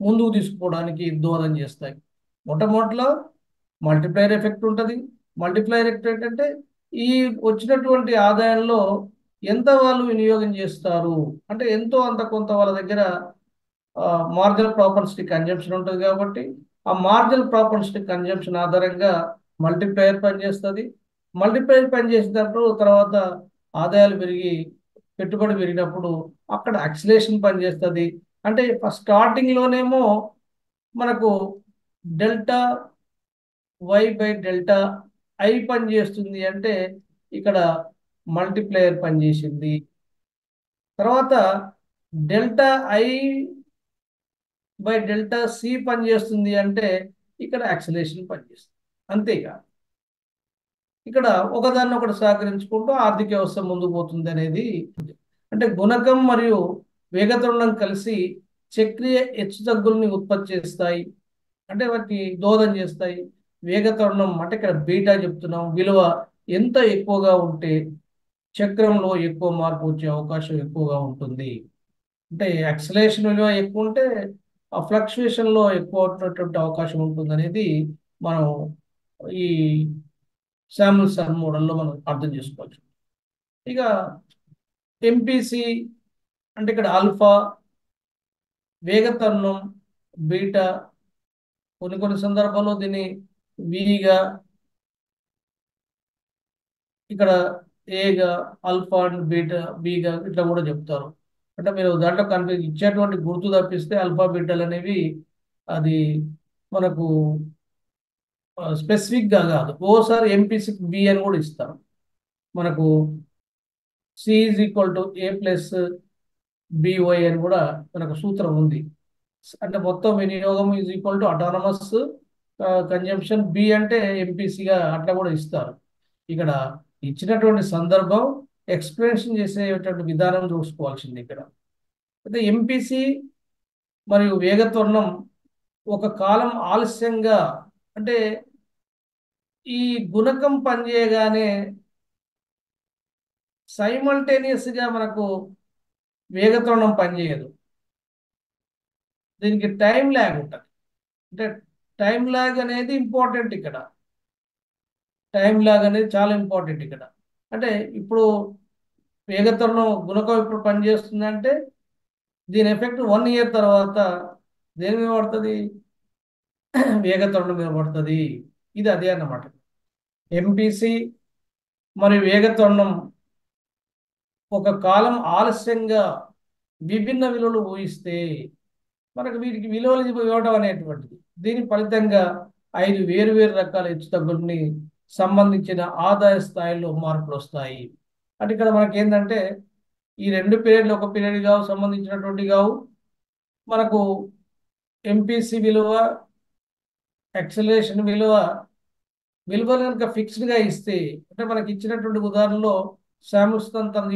ముందుకు తీసుకుపోవడానికి దోహదం చేస్తాయి. మొట్టమొదటిలో మల్టిప్లైర్ ఎఫెక్ట్ ఉంటుంది. మల్టిప్లైర్ ఎఫెక్ట్ అంటే ఈ వచ్చినటువంటి ఆదాయంలో ఎంత వాళ్ళు వినియోగం చేస్తారు, అంటే ఎంతో అంత కొంత వాళ్ళ దగ్గర మార్జినల్ ప్రాపర్టీ కన్జంప్షన్ ఉంటుంది. కాబట్టి ఆ మార్జినల్ ప్రాపర్టీ కన్జంప్షన్ ఆధారంగా మల్టిప్లైర్ పనిచేస్తుంది. మల్టిప్లైర్ పనిచేసినప్పుడు తర్వాత ఆదాయాలు పెరిగి పెట్టుబడి పెరిగినప్పుడు అక్కడ యాక్సిలేషన్ పనిచేస్తుంది. అంటే స్టార్టింగ్లోనేమో మనకు delta Y by delta I పనిచేస్తుంది, అంటే ఇక్కడ మల్టిప్లేయర్ పనిచేసింది. తర్వాత delta I by delta C పనిచేస్తుంది, అంటే ఇక్కడ యాక్సిలేషన్ పనిచేస్తుంది. అంతేగా ఇక్కడ ఒకదాన్ని ఒకటి సహకరించుకుంటూ ఆర్థిక వ్యవస్థ ముందుకు పోతుంది అనేది. అంటే గుణకం మరియు వేగతరుణం కలిసి చక్రీయ హెచ్చుతగ్గుల్ని ఉత్పత్తి చేస్తాయి, అంటే వాటిని దోహదం చేస్తాయి. వేగతరుణం అంటే ఇక్కడ బీటా చెప్తున్నాం. విలువ ఎంత ఎక్కువగా ఉంటే చక్రంలో ఎక్కువ మార్పు వచ్చే అవకాశం ఎక్కువగా ఉంటుంది. అంటే యాక్సిలేషన్ విలువ ఎక్కువ ఉంటే ఆ ఫ్లక్చుయేషన్లో ఎక్కువ ఉన్నటువంటి అవకాశం ఉంటుంది అనేది మనం ఈ శామ్యుల్సన్ మోడల్లో మనం అర్థం చేసుకోవచ్చు. ఇక ఎంపీసీ అంటే ఇక్కడ ఆల్ఫా, వేగతరుణం బీటా, కొన్ని కొన్ని సందర్భాల్లో దీన్ని విగా, ఇక్కడ ఏగా, ఆల్ఫా అండ్ బీటా బిగా ఇట్లా కూడా చెప్తారు. అంటే మీరు దాంట్లో ఇచ్చేటువంటి గుర్తు తప్పిస్తే ఆల్ఫా బీటాలు అనేవి అది మనకు స్పెసిఫిక్గా కాదు. ఓసారి ఎంపీసీ బి అని కూడా ఇస్తారు. మనకు C is equal to A plus B Y అని కూడా మనకు సూత్రం ఉంది. అంటే మొత్తం వినియోగం is equal to autonomous consumption B అంటే ఎంపీసీగా అట్లా కూడా ఇస్తారు. ఇక్కడ ఇచ్చినటువంటి సందర్భం ఎక్స్ప్లెనేషన్ చేసేటువంటి విధానం చూసుకోవాల్సింది ఇక్కడ. అయితే ఎంపీసీ మరియు వేగత్వరణం ఒక కాలం ఆలస్యంగా, అంటే ఈ గుణకం పనిచేయగానే సైమల్టేనియస్గా మనకు వేగత్వరణం పనిచేయదు. దీనికి టైం ల్యాగ్ ఉంటుంది. అంటే టైం ల్యాగ్ అనేది ఇంపార్టెంట్ ఇక్కడ. టైం ల్యాగ్ అనేది చాలా ఇంపార్టెంట్ ఇక్కడ. అంటే ఇప్పుడు వేగత్వరణం గుణకం ఇప్పుడు పనిచేస్తుందంటే దీని ఎఫెక్ట్ 1 ఇయర్ తర్వాత దేని మీద పడుతుంది, వేగత్వరణం మీద పడుతుంది. ఇది అదే అన్నమాట. ఎంపీసీ మరియు వేగత్వరణం ఒక కాలం ఆలస్యంగా విభిన్న విలువలు ఊహిస్తే మనకు వీటికి విలువలు ఇవ్వడం అనేటువంటిది, దీని ఫలితంగా 5 వేరు రకాల హెచ్చుతగ్గుల్ని సంబంధించిన ఆదాయ స్థాయిలో మార్పులు వస్తాయి. అంటే ఇక్కడ మనకి ఏంటంటే ఈ రెండు పీరియడ్లు ఒక పీరియడ్ కావు, సంబంధించినటువంటి కావు. మనకు ఎంపీసీ విలువ, యాక్సిలరేషన్ విలువలు కనుక ఫిక్స్డ్గా ఇస్తే, అంటే మనకి ఇచ్చినటువంటి ఉదాహరణలో శామ్యూల్సన్ తను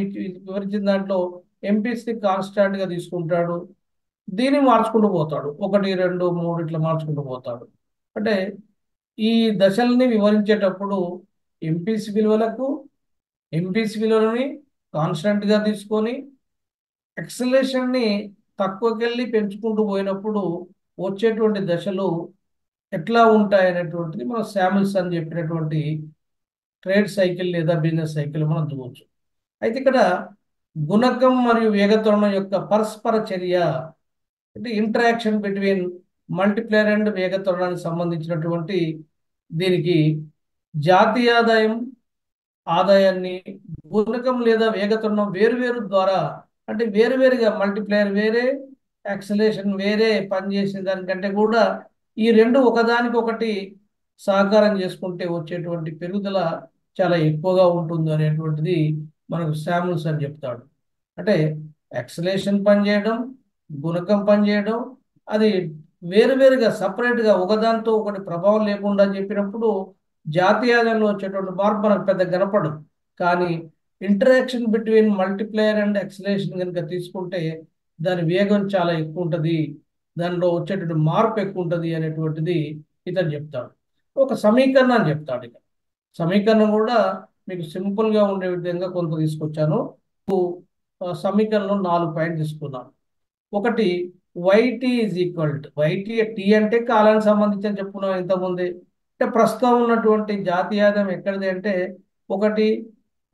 వివరించిన దాంట్లో ఎంపీసీ కాన్స్టాంట్గా తీసుకుంటాడు, దీన్ని మార్చుకుంటూ పోతాడు, 1 2 3 ఇట్లా మార్చుకుంటూ పోతాడు. అంటే ఈ దశల్ని వివరించేటప్పుడు ఎంపీసీ విలువలని కాన్స్టాంట్గా తీసుకొని యాక్సిలరేషన్ని తక్కువకెళ్ళి పెంచుకుంటూ పోయినప్పుడు వచ్చేటువంటి దశలు ఎట్లా ఉంటాయనేటువంటిది మనం శామ్యూల్సన్ చెప్పినటువంటి ట్రేడ్ సైకిల్ లేదా బిజినెస్ సైకిల్ మనం చూడవచ్చు. అయితే ఇక్కడ గుణకం మరియు వేగత్వరణం యొక్క పరస్పర చర్య, అంటే ఇంటరాక్షన్ బిట్వీన్ మల్టిప్లైయర్ అండ్ వేగత్వరణానికి సంబంధించినటువంటి దీనికి జాతీయ ఆదాయాన్ని గుణకం లేదా వేగత్వరణం వేరువేరు ద్వారా, అంటే వేరువేరుగా మల్టిప్లైయర్ వేరే, యాక్సిలరేషన్ వేరే పనిచేసిన దానికంటే కూడా ఈ రెండు ఒకదానికొకటి సహకారం చేసుకుంటే వచ్చేటువంటి పెరుగుదల చాలా ఎక్కువగా ఉంటుంది అనేటువంటిది మనకు శామ్యూల్సన్ చెప్తాడు. అంటే యాక్సిలరేషన్ పనిచేయడం, గుణకం పనిచేయడం, అది వేరువేరుగా సపరేట్గా ఒకదానితో ఒకటి ప్రభావం లేకుండా చెప్పినప్పుడు జాతీయాదంలో వచ్చేటువంటి మార్పు మనకు పెద్ద కనపడదు. కానీ interaction between multiplier and acceleration కనుక తీసుకుంటే దాని వేగం చాలా ఎక్కువ ఉంటుంది, దానిలో వచ్చేటువంటి మార్పు ఎక్కువ ఉంటుంది అనేటువంటిది ఇతను చెప్తాడు. ఒక సమీకరణాన్ని చెప్తాడు. ఇక సమీకరణం కూడా మీకు సింపుల్గా ఉండే విధంగా కొంత తీసుకొచ్చాను. సమీకరణం 4 పాయింట్ తీసుకున్నాను. ఒకటి, Y T is equal to T అంటే కాలానికి సంబంధించి అని చెప్పుకున్నాం ఇంతకుముందే. అంటే ప్రస్తుతం ఉన్నటువంటి జాతీయ ఆదాయం ఎక్కడిది అంటే, ఒకటి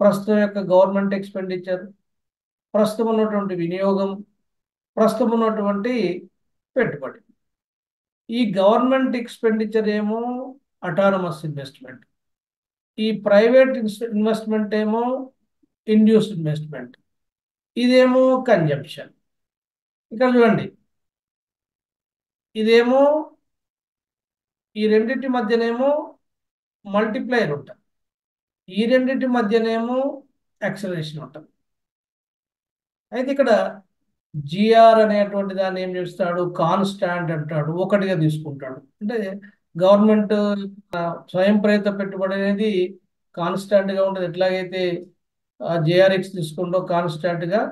ప్రస్తుతం యొక్క గవర్నమెంట్ ఎక్స్పెండిచర్, ప్రస్తుతం ఉన్నటువంటి వినియోగం, ప్రస్తుతం ఉన్నటువంటి పెట్టుబడి. ఈ గవర్నమెంట్ ఎక్స్పెండిచర్ ఏమో అటానమస్ ఇన్వెస్ట్మెంట్, ఈ ప్రైవేట్ ఇన్వెస్ట్మెంట్ ఏమో ఇండ్యూస్డ్ ఇన్వెస్ట్మెంట్, ఇదేమో కన్జంప్షన్. ఇక్కడ చూడండి, ఇదేమో ఈ రెండింటి మధ్యనేమో మల్టిప్లైయర్ ఉంటుంది, ఈ రెండింటి మధ్యనేమో యాక్సిలరేషన్ ఉంటుంది. అయితే ఇక్కడ జిఆర్ అనేటువంటి దాన్ని ఏం చేస్తాడు, కాన్స్టాంట్ అంటాడు, ఒకటిగా తీసుకుంటాడు. అంటే గవర్నమెంట్ స్వయం ప్రేరిత పెట్టుబడి అనేది కాన్స్టాంట్గా ఉంటుంది. ఎట్లాగైతే జేఆర్ఎక్స్ తీసుకుంటూ కాన్స్టాంట్గా,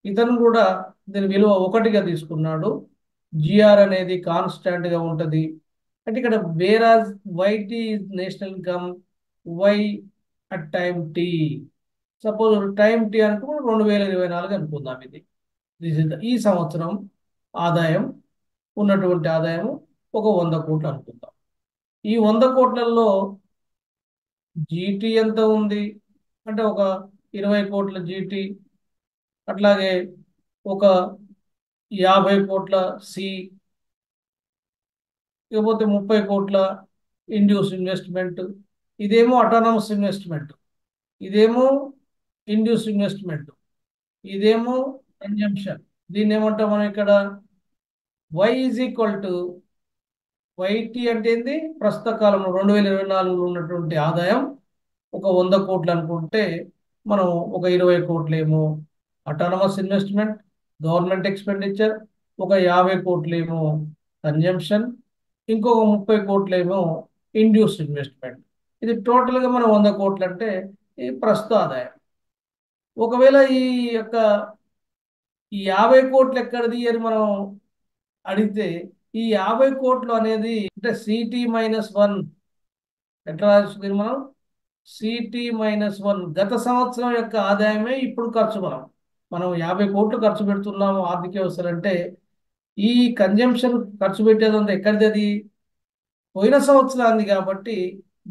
ఇతను కూడా దీని విలువ ఒకటిగా తీసుకున్నాడు. జిఆర్ అనేది కాన్స్టాంట్గా ఉంటుంది. అంటే ఇక్కడ whereas Y T national income, Y at time T, suppose time T అనుకో 2024 అనుకుందాం. ఇది ఈ సంవత్సరం ఆదాయం ఉన్నటువంటి ఆదాయం ఒక 100 కోట్లు అనుకుందాం. ఈ 100 కోట్లలో జీటీ ఎంత ఉంది అంటే ఒక 20 కోట్ల జీటీ, అట్లాగే ఒక 50 కోట్ల సి, ఇకపోతే 30 కోట్ల ఇండ్యూస్ ఇన్వెస్ట్మెంట్. ఇదేమో అటానమస్ ఇన్వెస్ట్మెంట్, ఇదేమో ఇండ్యూస్ ఇన్వెస్ట్మెంట్, ఇదేమో కన్జంప్షన్. దీన్ని ఏమంటాం మనం ఇక్కడ, Y is equal to Y T అంటే ఏంది, ప్రస్తుత కాలంలో 2024లో ఉన్నటువంటి ఆదాయం ఒక 100 కోట్లు అనుకుంటే, మనం ఒక 20 కోట్లేమో అటానమస్ ఇన్వెస్ట్మెంట్, గవర్నమెంట్ ఎక్స్పెండిచర్, ఒక 50 కోట్లేమో కన్జంప్షన్, ఇంకొక 30 కోట్లేమో ఇండ్యూస్డ్ ఇన్వెస్ట్మెంట్. ఇది టోటల్గా మనం 100 కోట్లు అంటే ఈ ప్రస్తుత ఆదాయం. ఒకవేళ ఈ యొక్క 50 కోట్లు ఎక్కడిది అని మనం అడిగితే, ఈ 50 కోట్లు అనేది అంటే CT-1 ఎట్లా రాస్తుంది మనం, CT-1 గత సంవత్సరం యొక్క ఆదాయమే ఇప్పుడు ఖర్చు. మనం 50 కోట్లు ఖర్చు పెడుతున్నాము ఆర్థిక వ్యవస్థలు అంటే, ఈ కన్జంప్షన్ ఖర్చు పెట్టేది అంతా ఎక్కడిది, అది పోయిన సంవత్సరాన్ని. కాబట్టి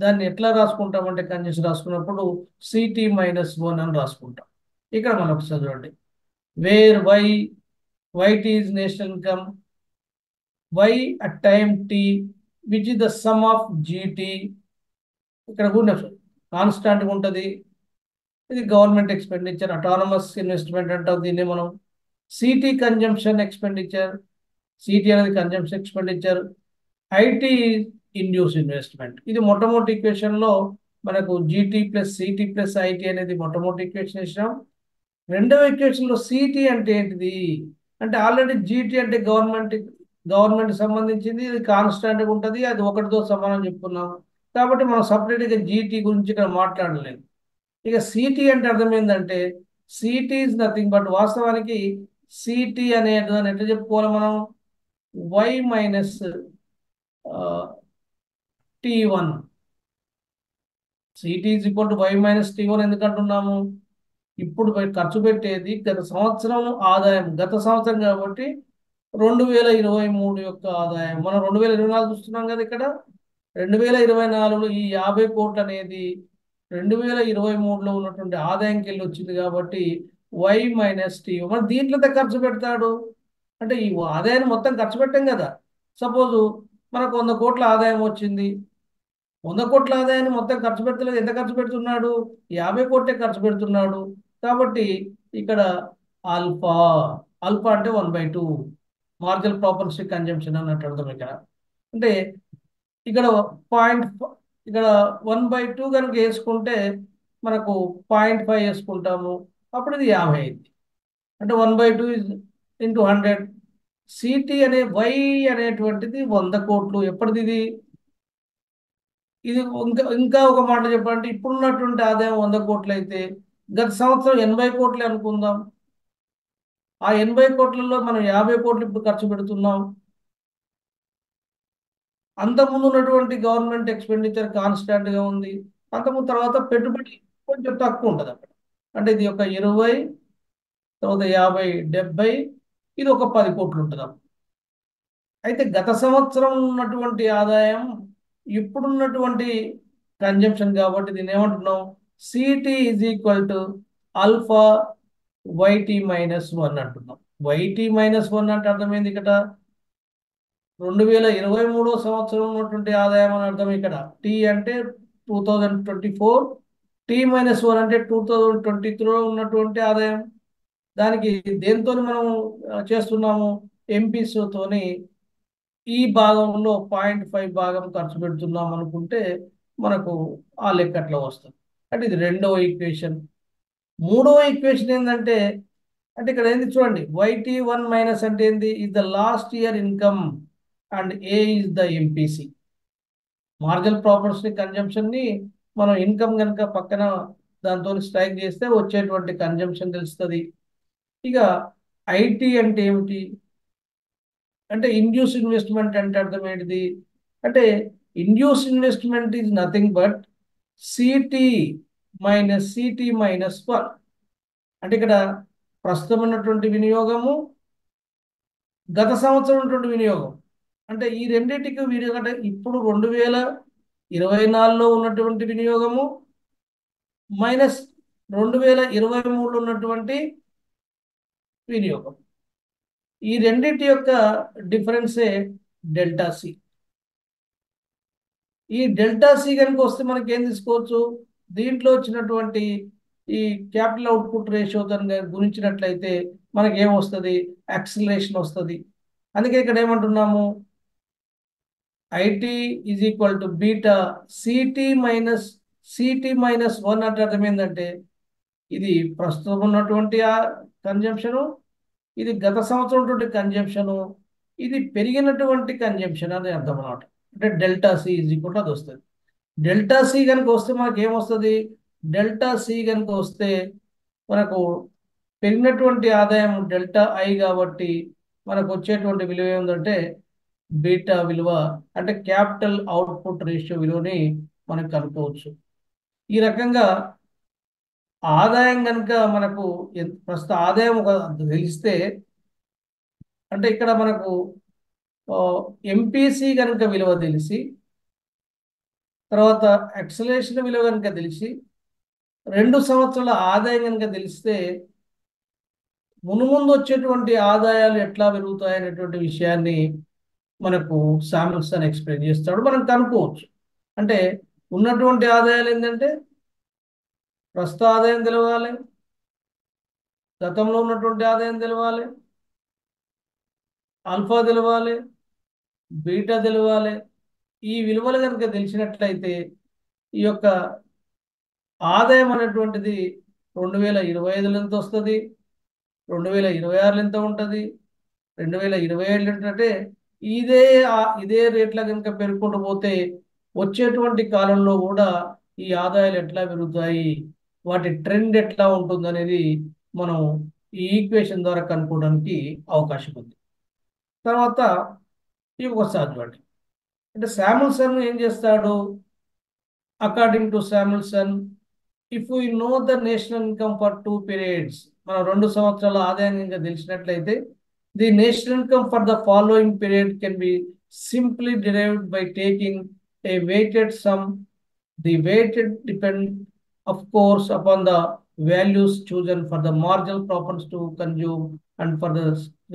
దాన్ని ఎట్లా రాసుకుంటామంటే, కన్జంప్షన్ రాసుకున్నప్పుడు CT-1 అని రాసుకుంటాం. ఇక్కడ మనం ఒకసారి చూడండి, where Y T is national income, Y at time T which is the sum of G T. ఇక్కడ కూడా కాన్స్టాంట్గా ఉంటుంది. ఇది గవర్నమెంట్ ఎక్స్పెండిచర్, అటానమస్ ఇన్వెస్ట్మెంట్ అంటాం దీన్ని మనం. సిటీ కన్జంప్షన్ ఎక్స్పెండిచర్, సిటీ అనేది consumption expenditure, IT induce investment. ఇది మొట్టమొదటి ఈక్వేషన్లో మనకు GT plus city plus IT అనేది మొట్టమొదటి ఈక్వేషన్ ఇచ్చినాం. రెండవ ఈక్వేషన్ లో సిటీ అంటే ఏంటిది అంటే ఆల్రెడీ జీటీ అంటే గవర్నమెంట్ సంబంధించింది, ఇది కాన్స్టాంట్ గా ఉంటుంది, అది ఒకటితో సమానం చెప్పుకున్నాం. కాబట్టి మనం సపరేట్ గా జీటీ గురించి ఇక్కడ మాట్లాడలేదు. ఇక సిటీ అంటే అర్థం ఏంటంటే సిటీ ఇస్ నథింగ్ బట్ వాస్తవానికి సిటీ అనే దాన్ని ఎట్లా చెప్పుకోవాలి మనం, Y minus T one. C T is equal to Y minus T one ఎందుకంటున్నాము, ఇప్పుడు ఖర్చు పెట్టేది గత సంవత్సరం ఆదాయం, గత సంవత్సరం కాబట్టి 2023 యొక్క ఆదాయం. మనం 2024 చూస్తున్నాం కదా ఇక్కడ. 2024లో ఈ 50 కోట్లు అనేది 2023లో ఉన్నటువంటి ఆదాయంకి వెళ్ళి వచ్చింది కాబట్టి వై మైనస్ టీ. మరి దీంట్లో ఎంత ఖర్చు పెడతాడు అంటే ఈ ఆదాయాన్ని మొత్తం ఖర్చు పెట్టాం కదా. సపోజు మనకు 100 కోట్ల ఆదాయం వచ్చింది, 100 కోట్ల ఆదాయాన్ని మొత్తం ఖర్చు పెడతలేదు. ఎంత ఖర్చు పెడుతున్నాడు, 50 కోట్లే ఖర్చు పెడుతున్నాడు. కాబట్టి ఇక్కడ ఆల్ఫా, ఆల్ఫా అంటే 1/2 మార్జినల్ ప్రాపర్టీ కన్జంప్షన్ అన్నట్టు అర్థం ఇక్కడ. అంటే ఇక్కడ పాయింట్, ఇక్కడ 1/2 కనుక వేసుకుంటే మనకు 0.5 వేసుకుంటాము, అప్పుడు ఇది 50 అయింది. అంటే 1/2 ఇంటూ 100. సిటీ అనే వై అనేటువంటిది 100 కోట్లు. ఎప్పటిది ఇది, ఇది ఇంకా ఇంకా ఒక మాట చెప్పాలంటే ఇప్పుడున్నటువంటి ఆదాయం 100 కోట్లు అయితే గత సంవత్సరం 80 కోట్లే అనుకుందాం. ఆ 80 కోట్లలో మనం 50 కోట్లు ఇప్పుడు ఖర్చు పెడుతున్నాం. అంతకుముందు ఉన్నటువంటి గవర్నమెంట్ ఎక్స్పెండిచర్ కాన్స్టాంట్ గా ఉంది. అంతకుముందు తర్వాత పెట్టుబడి కొంచెం తక్కువ ఉంటుంది అక్కడ. అంటే ఇది ఒక 20, తర్వాత 50, 70, ఇది ఒక 10 కోట్లు ఉంటుంది అప్పుడు. అయితే గత సంవత్సరం ఉన్నటువంటి ఆదాయం ఇప్పుడున్నటువంటి కన్జంప్షన్ కాబట్టి దీన్ని ఏమంటున్నాం, C T is equal to alpha Y T minus 1 అంటున్నాం. వైటీ మైనస్ 1 అంటే అర్థమైంది ఇక్కడ 2023 సంవత్సరం ఉన్నటువంటి ఆదాయం అని అర్థం. ఇక్కడ టీ అంటే 2024, T-1 అంటే 2023 ఉన్నటువంటి ఆదాయం. దానికి దేంతో మనం చేస్తున్నాము, ఎంపీస్ తోని ఈ భాగంలో 0.5 భాగం ఖర్చు పెడుతున్నాం అనుకుంటే మనకు ఆ లెక్క అట్లా వస్తుంది. అంటే ఇది రెండవ ఈక్వేషన్. మూడవ ఈక్వేషన్ ఏంటంటే, అంటే ఇక్కడ ఏంది చూడండి, YT1 మైనస్ అంటే ఏంది, is the last year income and A is the MPC. Marginal property consumption ని మనం ఇన్కమ్ కనుక పక్కన దాంతో స్ట్రైక్ చేస్తే వచ్చేటువంటి కన్జంప్షన్ తెలుస్తుంది. ఇక ఐటీ అంటే ఏమిటి అంటే ఇండ్యూస్ ఇన్వెస్ట్మెంట్ అంటే అర్థం ఏంటిది అంటే induce investment is nothing but city minus 1. అంటే ఇక్కడ ప్రస్తుతం ఉన్నటువంటి వినియోగము, గత సంవత్సరం ఉన్నటువంటి వినియోగం. అంటే ఈ రెండింటికి వినియోగం అంటే ఇప్పుడు 2024లో ఉన్నటువంటి వినియోగము మైనస్ 2023లో ఉన్నటువంటి వినియోగం. ఈ రెండింటి యొక్క డిఫరెన్సే డెల్టా సి. ఈ డెల్టా సి కనుక వస్తే మనకి ఏం తీసుకోవచ్చు, దీంట్లో వచ్చినటువంటి ఈ క్యాపిటల్ అవుట్పుట్ రేషియో కనుక గుణించినట్లయితే మనకి ఏమొస్తుంది, యాక్సిలరేషన్ వస్తుంది. అందుకే ఇక్కడ ఏమంటున్నాము, I T is equal to beta C T minus 1 అంటే అర్థం ఏంటంటే ఇది ప్రస్తుతం ఉన్నటువంటి ఆ కన్జంప్షను, ఇది గత సంవత్సరం ఉన్నటువంటి కన్జంప్షను, ఇది పెరిగినటువంటి కన్జంప్షన్ అని అర్థం అన్నమాట. అంటే delta C is equal to అది వస్తుంది. డెల్టా సి కనుక వస్తే మనకి ఏమొస్తుంది, డెల్టా సి కనుక వస్తే మనకు పెరిగినటువంటి ఆదాయం డెల్టా ఐ కాబట్టి మనకు వచ్చేటువంటి విలువ ఏమిటంటే బీటా విలువ, అంటే క్యాపిటల్ అవుట్పుట్ రేషియో విలువని మనం కనుక్కోవచ్చు. ఈ రకంగా ఆదాయం కనుక మనకు ప్రస్తుత ఆదాయం ఒక తెలిస్తే, అంటే ఇక్కడ మనకు ఎంపీసీ కనుక విలువ తెలిసి, తర్వాత ఎక్సలేషన్ విలువ కనుక తెలిసి, 2 సంవత్సరాల ఆదాయం కనుక తెలిస్తే మునుముందు వచ్చేటువంటి ఆదాయాలు ఎట్లా పెరుగుతాయి అనేటువంటి విషయాన్ని మనకు శామ్యుల్సన్ ఎక్స్ప్లెయిన్ చేస్తాడు, మనం కనుక్కోవచ్చు. అంటే ఉన్నటువంటి ఆదాయాలు ఏంటంటే ప్రస్తుత ఆదాయం తెలవాలి, గతంలో ఉన్నటువంటి ఆదాయం తెలవాలి, ఆల్ఫా తెలవాలి, బీటా తెలవాలి. ఈ విలువలు కనుక తెలిసినట్లయితే ఈ యొక్క ఆదాయం అనేటువంటిది 2025లో ఎంత వస్తుంది, 2026లో ఎంత ఉంటుంది, 2027 ఏంటంటే ఇదే ఇదే రేట్ల కనుక పెరుగుకుంటూ పోతే వచ్చేటువంటి కాలంలో కూడా ఈ ఆదాయాలు ఎట్లా పెరుగుతాయి, వాటి ట్రెండ్ ఎట్లా ఉంటుంది అనేది మనం ఈ ఈక్వేషన్ ద్వారా కనుక్కోవడానికి అవకాశం ఉంది. తర్వాత ఇంకొకసారి చూడండి, అంటే శామ్యుల్సన్ ఏం చేస్తాడు, according to Samuelson, if you know the national income for 2 periods, మనం 2 సంవత్సరాల ఆదాయం ఇంకా తెలిసినట్లయితే the national income for the following period can be simply derived by taking a weighted sum. The weighted depend of course upon the values chosen for the marginal profits to consume and for the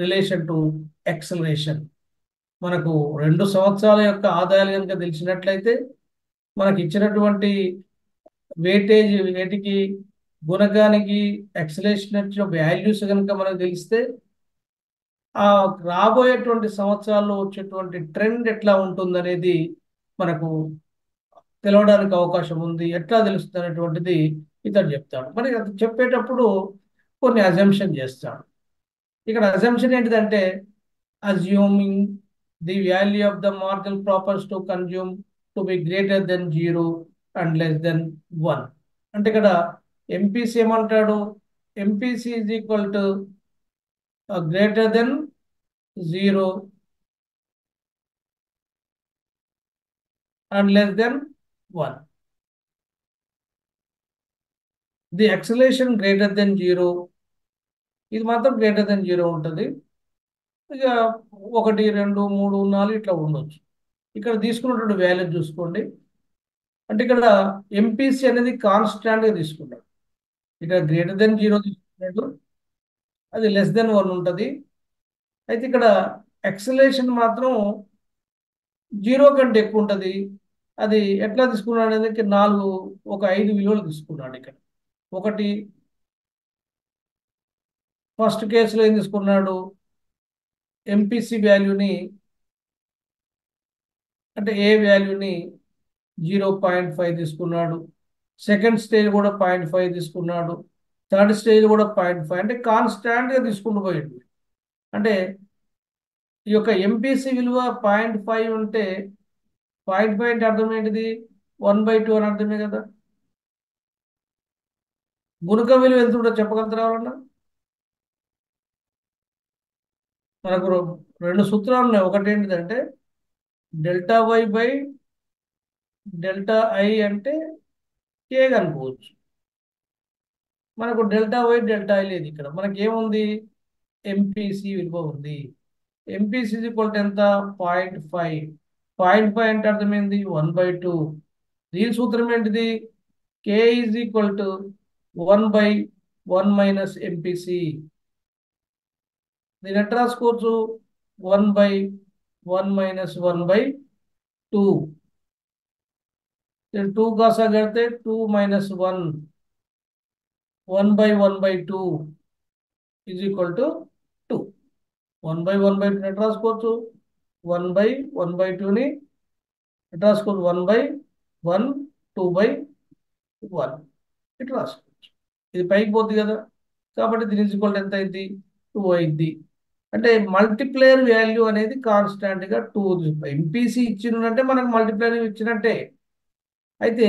relation to acceleration. మనకు 2 సంవత్సరాల యొక్క ఆదాయాలు కనుక తెలిసినట్లయితే మనకి ఇచ్చినటువంటి వెయిటేజ్ వేటికి గుణకానికి ఎక్సలేషన్ వాల్యూస్ కనుక మనకు తెలిస్తే ఆ రాబోయేటువంటి సంవత్సరాల్లో వచ్చేటువంటి ట్రెండ్ ఎట్లా ఉంటుందనేది మనకు తెలవడానికి అవకాశం ఉంది. ఎట్లా తెలుస్తుంది అనేటువంటిది ఇతడు చెప్తాడు. మరి అది చెప్పేటప్పుడు కొన్ని అజంప్షన్ చేస్తాడు. ఇక్కడ అజంప్షన్ ఏంటిదంటే assuming the value of the marginal profits to consume to be greater than 0 and less than 1. అంటే ఇక్కడ ఎంపీసీ ఏమంటాడు, MPC is equal to greater than 0 and less than 1. The exhalation greater than 0, ఇది మాత్రం గ్రేటర్ దెన్ 0 ఉంటుంది. ఇక 1, 2, 3, 4 ఇట్లా ఉండొచ్చు. ఇక్కడ తీసుకున్నటువంటి వాల్యూ చూసుకోండి, అంటే ఇక్కడ ఎంపీసీ అనేది కాన్స్టాంట్గా తీసుకున్నాడు. ఇక్కడ గ్రేటర్ దెన్ 0 తీసుకున్నాడు, అది లెస్ దెన్ 1 ఉంటుంది. అయితే ఇక్కడ ఎక్సలేషన్ మాత్రం 0 కంటే ఎక్కువ ఉంటుంది. అది ఎట్లా తీసుకున్నాడు అనేది 5 విలువలు తీసుకున్నాడు. ఇక్కడ ఒకటి ఫస్ట్ కేసులో ఏం తీసుకున్నాడు, ఎంపీసీ వాల్యూని అంటే ఏ వాల్యూని 0.5 తీసుకున్నాడు, సెకండ్ స్టేజ్ కూడా 0.5 తీసుకున్నాడు, థర్డ్ స్టేజ్ కూడా 0.5, అంటే కాన్స్టాంట్గా తీసుకుంటూ పోయింది. అంటే ఈ యొక్క ఎంపీసీ విలువ 0.5 ఉంటే 0.5 అంటే అర్థం ఏంటిది, 1/2 అని అర్థమే కదా. గుణక విలువ ఎంత ఉంటుందో చెప్పగలుగుతారా ఎవరన్నా? మనకు 2 సూత్రాలు ఉన్నాయి. ఒకటి ఏంటిదంటే delta Y by delta I అంటే కే కనుకోవచ్చు. మనకు డెల్టా వై డెల్టా ఐ లేదు. ఇక్కడ మనకి ఏముంది, ఎంపీసీ విలువ ఉంది. ఎంపీసీ ఈక్వల్ టు ఎంత, 0.5. 0.5 అంటే అర్థమైంది 1/2. దీని సూత్రం ఏంటిది, K is equal to 1/1 minus MPC. దీని ఎట్లా రాసుకోవచ్చు, 1/1 మైనస్ 1/2. 2 కాసా కడితే 2 మైనస్ 1, 1/1/2 ఈజ్ ఈక్వల్ టు 2. 1/1/2 ఎట్లా రాసుకోవచ్చు, 1/1/2ని ఎట్లా రాసుకోవచ్చు, 1/1 2/1 ఇట్లా రాసుకోవచ్చు. ఇది పైకి పోద్ది కదా, కాబట్టి దీని ఈజ్ ఈక్వల్ టు ఎంత అయింది, 2 అయింది. అంటే మల్టిప్లేయర్ వాల్యూ అనేది కాన్స్టాంట్గా 2. ఎంపీసీ ఇచ్చినంటే మనకు మల్టిప్లేయర్ ఇచ్చినట్టే. అయితే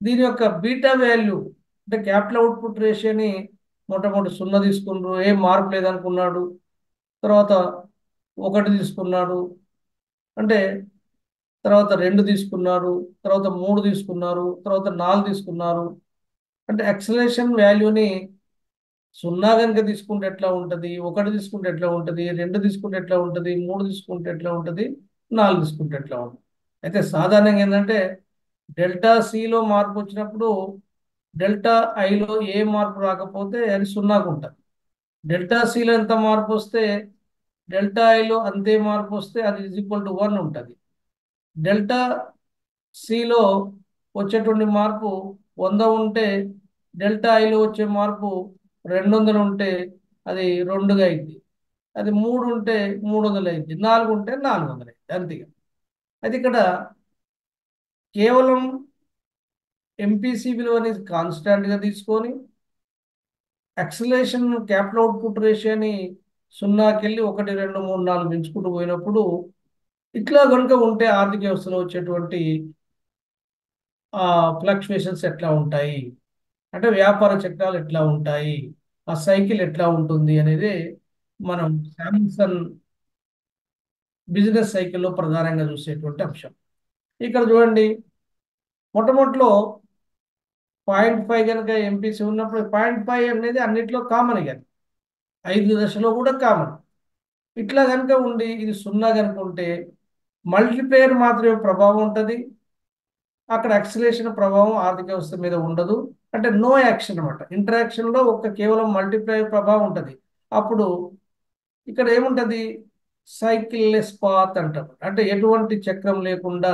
దీని యొక్క బీటా వాల్యూ అంటే క్యాపిటల్ అవుట్పుట్ రేషియోని మొట్టమొదటి 0 తీసుకున్నారు, ఏం మార్పు లేదనుకున్నాడు. తర్వాత 1 తీసుకున్నాడు, అంటే తర్వాత 2 తీసుకున్నారు, తర్వాత 3 తీసుకున్నారు, తర్వాత 4 తీసుకున్నారు. అంటే ఎక్సలేషన్ వాల్యూని 0 కనుక తీసుకుంటే ఎట్లా ఉంటుంది, 1 తీసుకుంటే ఎట్లా ఉంటుంది, 2 తీసుకుంటే ఎట్లా ఉంటుంది, 3 తీసుకుంటే ఎట్లా ఉంటుంది, 4 తీసుకుంటే ఎట్లా ఉంటుంది. అయితే సాధారణంగా ఏంటంటే డెల్టా సిలో మార్పు వచ్చినప్పుడు డెల్టా ఐలో ఏ మార్పు రాకపోతే అది 0కు ఉంటుంది. డెల్టా సిలో ఎంత మార్పు వస్తే డెల్టా ఐలో అంతే మార్పు వస్తే అది ఈజ్ ఈక్వల్ టు 1 ఉంటుంది. డెల్టా సిలో వచ్చేటువంటి మార్పు 100 ఉంటే డెల్టా ఐలో వచ్చే మార్పు 200 ఉంటే అది 2గా అయింది. అది 3 ఉంటే 300 అయింది, 4 ఉంటే 400 అయింది, అంతేగా. అయితే ఇక్కడ కేవలం ఎంపీసీ విలువని కాన్స్టాంట్గా తీసుకొని యాక్సిలరేషన్ క్యాపిటల్ అవుట్పుట్ రేషియోని 0కెళ్ళి 1, 2, 3, 4 పెంచుకుంటూ పోయినప్పుడు ఇట్లా కనుక ఉంటే ఆర్థిక వ్యవస్థలో వచ్చేటువంటి ఫ్లక్చువేషన్స్ ఎట్లా ఉంటాయి, అంటే వ్యాపార చక్రాలు ఎట్లా ఉంటాయి, ఆ సైకిల్ ఎట్లా ఉంటుంది అనేది మనం శాంసన్ బిజినెస్ సైకిల్లో ప్రధానంగా చూసేటువంటి అంశం. ఇక్కడ చూడండి, మొట్టమొదటిలో 0.5 కనుక ఎంపీసీ ఉన్నప్పుడు 0.5 అనేది అన్నిట్లో కామన్, ఇక 5 దశలో కూడా కామన్. ఇట్లా కనుక ఉండి ఇది 0 కనుక ఉంటే మల్టీప్లేయర్ మాత్రమే ప్రభావం ఉంటుంది, అక్కడ యాక్సిలేషన్ ప్రభావం ఆర్థిక వ్యవస్థ మీద ఉండదు. అంటే నో యాక్షన్ అనమాట. ఇంటరాక్షన్లో కేవలం మల్టీప్లేయర్ ప్రభావం ఉంటుంది. అప్పుడు ఇక్కడ ఏముంటుంది, సైకిల్ లెస్ పాత్ అంటారు. అంటే ఎటువంటి చక్రం లేకుండా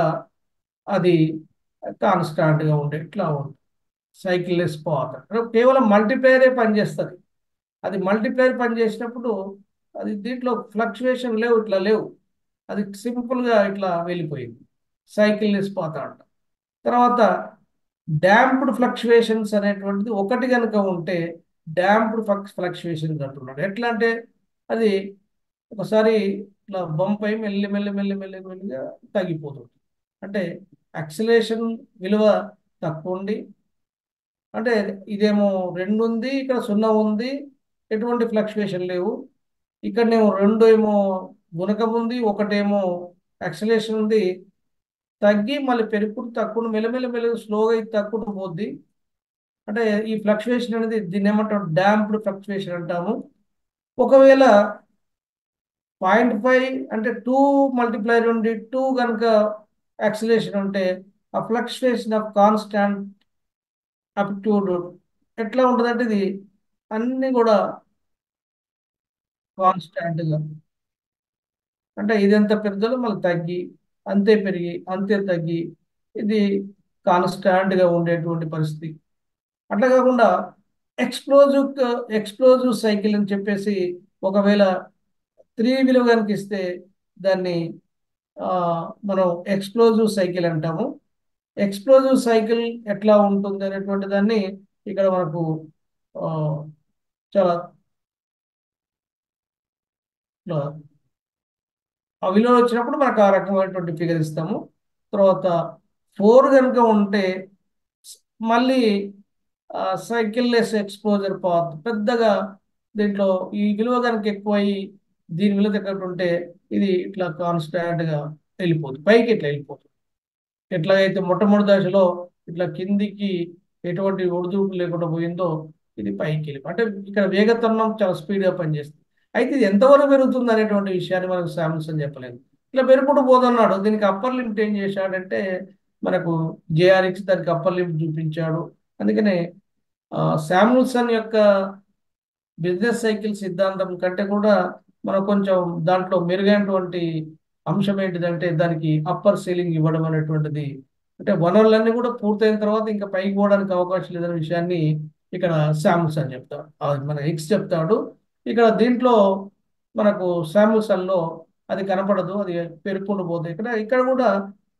అది కాన్స్టాంట్గా ఉండే ఇట్లా ఉంటుంది. సైకిల్ లెస్ పాత్ కేవలం మల్టీప్లేయరే పనిచేస్తుంది. అది మల్టీప్లేయర్ పనిచేసినప్పుడు అది దీంట్లో ఫ్లక్చువేషన్ లేవు, ఇట్లా లేవు, అది సింపుల్గా ఇట్లా వెళ్ళిపోయింది. సైకిల్ లెస్ పాత్ అంట. తర్వాత డాంప్డ్ ఫ్లక్చువేషన్స్ అనేటువంటిది ఒకటి కనుక ఉంటే డాంప్డ్ ఫ్లక్చువేషన్స్ అంటున్నాడు. ఎట్లా అంటే అది ఒకసారి ఇట్లా బంప్ అయి మెల్లి మెల్లి మెల్లి మెల్లి మెల్లిగా తగ్గిపోతుంది. అంటే యాక్సిలేషన్ విలువ తక్కువ ఉండి, అంటే ఇదేమో 2 ఉంది, ఇక్కడ 0 ఉంది, ఎటువంటి ఫ్లక్చువేషన్ లేవు. ఇక్కడనేమో 2 ఏమో గుణకం ఉంది, ఒకటేమో యాక్సిలేషన్ ఉంది, తగ్గి మళ్ళీ పెరుగుకుంటూ తక్కువ మెల్లమెల్ల మెల్లగా స్లోగా ఇది తగ్గుకుంటూ పోద్ది. అంటే ఈ ఫ్లక్చువేషన్ అనేది దీన్ని ఏమంటాం, డాంప్డ్ ఫ్లక్చువేషన్ అంటాము. ఒకవేళ 0.5 అంటే 2 మల్టిప్లైర్ ఉండి 2 కనుక యాక్సిలేషన్ ఉంటే ఆ ఫ్లక్చువేషన్ ఆఫ్ కాన్స్టాంట్ అప్టిట్యూడ్ ఎట్లా ఉంటుందంటే ఇది అన్ని కూడా కాన్స్టాంట్గా, అంటే ఇది ఎంత పెరుగుదల మళ్ళీ తగ్గి అంతే పెరిగి అంతే తగ్గి ఇది కాన్స్టాంట్గా ఉండేటువంటి పరిస్థితి. అట్లా కాకుండా ఎక్స్ప్లోజివ్ ఎక్స్ప్లోజివ్ సైకిల్ అని చెప్పేసి ఒకవేళ 3 విలువ కనుక ఇస్తే దాన్ని ఆ, మనం ఎక్స్ప్లోజివ్ సైకిల్ అంటాము. ఎక్స్ప్లోజివ్ సైకిల్ ఎట్లా ఉంటుంది అనేటువంటి దాన్ని ఇక్కడ మనకు ఆ, చాలా ఆ, ఆ విలువ వచ్చినప్పుడు మనకు ఆ రకమైనటువంటి ఫిగర్ ఇస్తాము. తర్వాత 4 కనుక ఉంటే మళ్ళీ సైకిల్ లెస్ ఎక్స్పోజర్ పాత్ పెద్దగా, దీంట్లో ఈ విలువ కనుక ఎక్కువయ్యి దీని విలువ తగ్గట్టు ఉంటే ఇది ఇట్లా కాన్స్టాంట్గా వెళ్ళిపోతుంది, పైకి ఇట్లా వెళ్ళిపోతుంది. ఎట్లాగైతే మొట్టమొదటి దశలో ఇట్లా కిందికి ఎటువంటి ఒడిదుడుకు లేకుండా పోయిందో ఇది పైకి వెళ్ళి, అంటే ఇక్కడ వేగతనం చాలా స్పీడ్గా పనిచేస్తుంది. అయితే ఇది ఎంతవరకు పెరుగుతుంది అనేటువంటి విషయాన్ని మనకు శాంసంగ్ చెప్పలేదు. ఇట్లా పెరుగుకుంటూ పోతున్నాడు. దీనికి అప్పర్ లిమిట్ ఏం చేశాడంటే మనకు జేఆర్ఎక్స్ దానికి అప్పర్ లిమిట్ చూపించాడు. అందుకనే శామ్సన్ యొక్క బిజినెస్ సైకిల్ సిద్ధాంతం కంటే కూడా మనం కొంచెం దాంట్లో మెరుగైనటువంటి అంశం ఏంటిదంటే దానికి అప్పర్ సీలింగ్ ఇవ్వడం అనేటువంటిది. అంటే వనరులన్నీ కూడా పూర్తయిన తర్వాత ఇంకా పైకి పోవడానికి అవకాశం లేదనే విషయాన్ని ఇక్కడ శామ్సంగ్ చెప్తాడు, మన ఎక్స్ చెప్తాడు. ఇక్కడ దీంట్లో మనకు శామ్సంగ్లో అది కనపడదు, అది పెరుగుకుంటూ పోతుంది. ఇక్కడ ఇక్కడ కూడా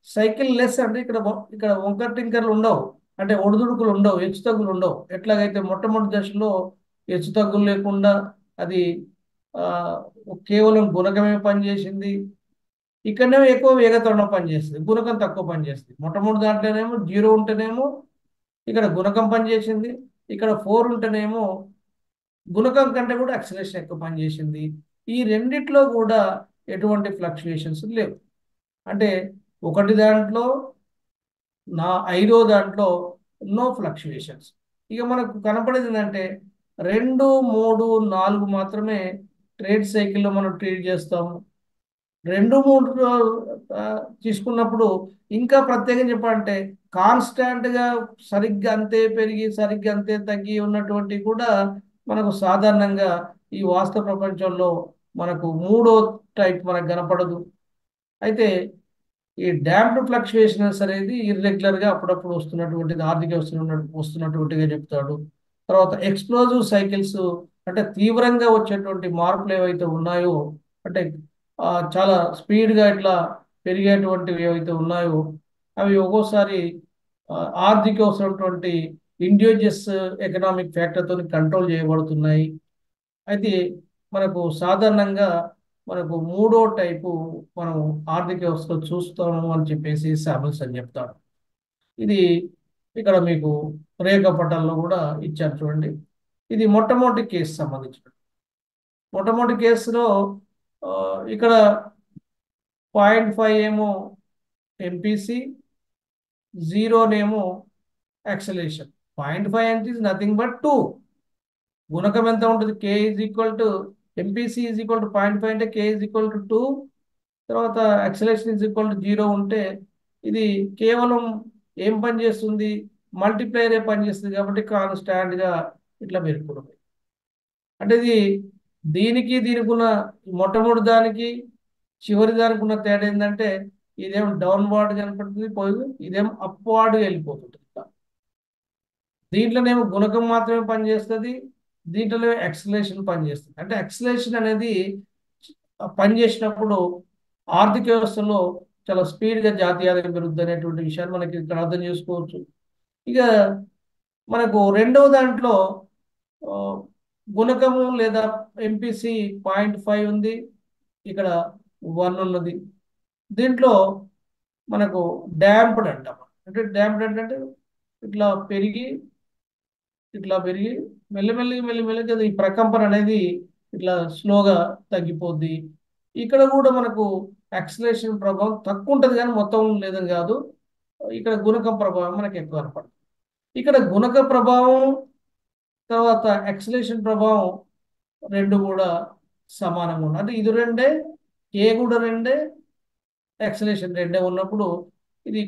సైకిల్ లెస్ అంటే ఇక్కడ వంకర్ టింకర్లు ఉండవు, అంటే ఒడిదుడుకులు ఉండవు, హెచ్చు తగ్గులు ఉండవు. ఎట్లాగైతే మొట్టమొదటి దశలో హెచ్చు తగ్గులు లేకుండా అది ఆ, కేవలం గుణకమే పనిచేసింది, ఇక్కడనేమో ఎక్కువ వేగతనం పనిచేస్తుంది, గుణకం తక్కువ పనిచేస్తుంది. మొట్టమొదటి దాంట్లోనేమో 0 ఉంటేనేమో ఇక్కడ గుణకం పనిచేసింది, ఇక్కడ 4 ఉంటేనేమో గుణకం కంటే కూడా యాక్సిలరేషన్ ఎక్కువ పనిచేసింది. ఈ రెండిట్లో కూడా ఎటువంటి ఫ్లక్చుయేషన్స్ లేవు. అంటే ఒకటి దాంట్లో 5వ దాంట్లో నో ఫ్లక్చుయేషన్స్. ఇక మనకు కనపడేది ఏంటంటే 2, 3, 4 మాత్రమే ట్రేడ్ సైకిల్లో మనం ట్రీట్ చేస్తాము. 2, 3 తీసుకున్నప్పుడు ఇంకా ప్రత్యేకం చెప్పాలంటే కాన్స్టాంట్గా సరిగ్గా అంతే పెరిగి సరిగ్గా అంతే తగ్గి ఉన్నటువంటి కూడా మనకు సాధారణంగా ఈ వాస్తవ ప్రపంచంలో మనకు 3వ టైప్ మనకు కనపడదు. అయితే ఈ డాంప్డ్ ఫ్లక్చుయేషన్స్ అనేది ఇర్రెగ్యులర్గా అప్పుడప్పుడు వస్తున్నటువంటిది, ఆర్థిక వస్తున్నటువంటిగా చెప్తాడు. తర్వాత ఎక్స్ప్లోజివ్ సైకిల్స్ అంటే తీవ్రంగా వచ్చేటువంటి మార్పులు ఏవైతే ఉన్నాయో, అంటే చాలా స్పీడ్గా ఇట్లా పెరిగేటువంటివి ఏవైతే ఉన్నాయో అవి ఒక్కోసారి ఆర్థిక వస్తున్నటువంటి ఇండియోజస్ ఎకనామిక్ ఫ్యాక్టర్తో కంట్రోల్ చేయబడుతున్నాయి. అయితే మనకు సాధారణంగా మనకు మూడో టైపు మనం ఆర్థిక వ్యవస్థలో చూస్తాము అని చెప్పేసి శామ్యుల్స్ అని చెప్తాడు. ఇది ఇక్కడ మీకు రేఖాపటాల్లో కూడా ఇచ్చారు చూడండి. ఇది మొట్టమొదటి కేసు సంబంధించిన మొట్టమొదటి కేసులో ఇక్కడ 0.5 ఏమో ఎంపీసీ, 0 నేమో యాక్సలేషన్. 0.5 అంటే ఇస్ నథింగ్ బట్ 2. గుణకం ఎంత ఉంటుంది? K is equal to MPC is equal to 0.5 అంటే కే ఈజ్ ఈక్వల్ టు 2. తర్వాత యాక్సలేషన్ ఈజ్ ఈక్వల్ టు 0 ఉంటే ఇది కేవలం ఏం పని చేస్తుంది? మల్టిప్లైయరే పని చేస్తుంది కాబట్టి కాన్స్టాంట్గా ఇట్లా పెరుగుతుంది. అంటే ఇది దీనికి ఉన్న మొట్టమొదటి దానికి చివరి దానికి ఉన్న తేడా ఏంటంటే ఇదేమో డౌన్వర్డ్ కనపడుతుంది, పోయి ఇదేమో అప్వార్డ్ వెళ్ళిపోతుంది. దీంట్లోనేమో గుణకం మాత్రమే పనిచేస్తుంది, దీంట్లోనే ఎక్సలేషన్ పనిచేస్తుంది. అంటే ఎక్సలేషన్ అనేది పనిచేసినప్పుడు ఆర్థిక వ్యవస్థలో చాలా స్పీడ్గా జాతీయ ఆదాయం పెరుగుతుంది అనేటువంటి విషయాన్ని మనకి ఇక్కడ అర్థం చేసుకోవచ్చు. ఇక మనకు రెండవ దాంట్లో గుణకము లేదా ఎంపీసీ 0.5 ఉంది, ఇక్కడ 1 ఉన్నది. దీంట్లో మనకు డ్యాంప్డ్ అంటాం. అంటే డ్యాంప్డ్ అంటే ఇట్లా పెరిగి మెల్లిమెల్లిగా ఈ ప్రకంపన అనేది ఇట్లా స్లోగా తగ్గిపోద్ది. ఇక్కడ కూడా మనకు యాక్సిలరేషన్ ప్రభావం తక్కువ ఉంటుంది కానీ మొత్తం లేదని కాదు. ఇక్కడ గుణకం ప్రభావం మనకి ఎక్కువ కనపడుతుంది. ఇక్కడ గుణక ప్రభావం తర్వాత యాక్సిలరేషన్ ప్రభావం రెండు కూడా సమానంగా ఉన్నాయి. అంటే ఇది రెండే, కే కూడా రెండే, యాక్సిలరేషన్ రెండే ఉన్నప్పుడు ఇది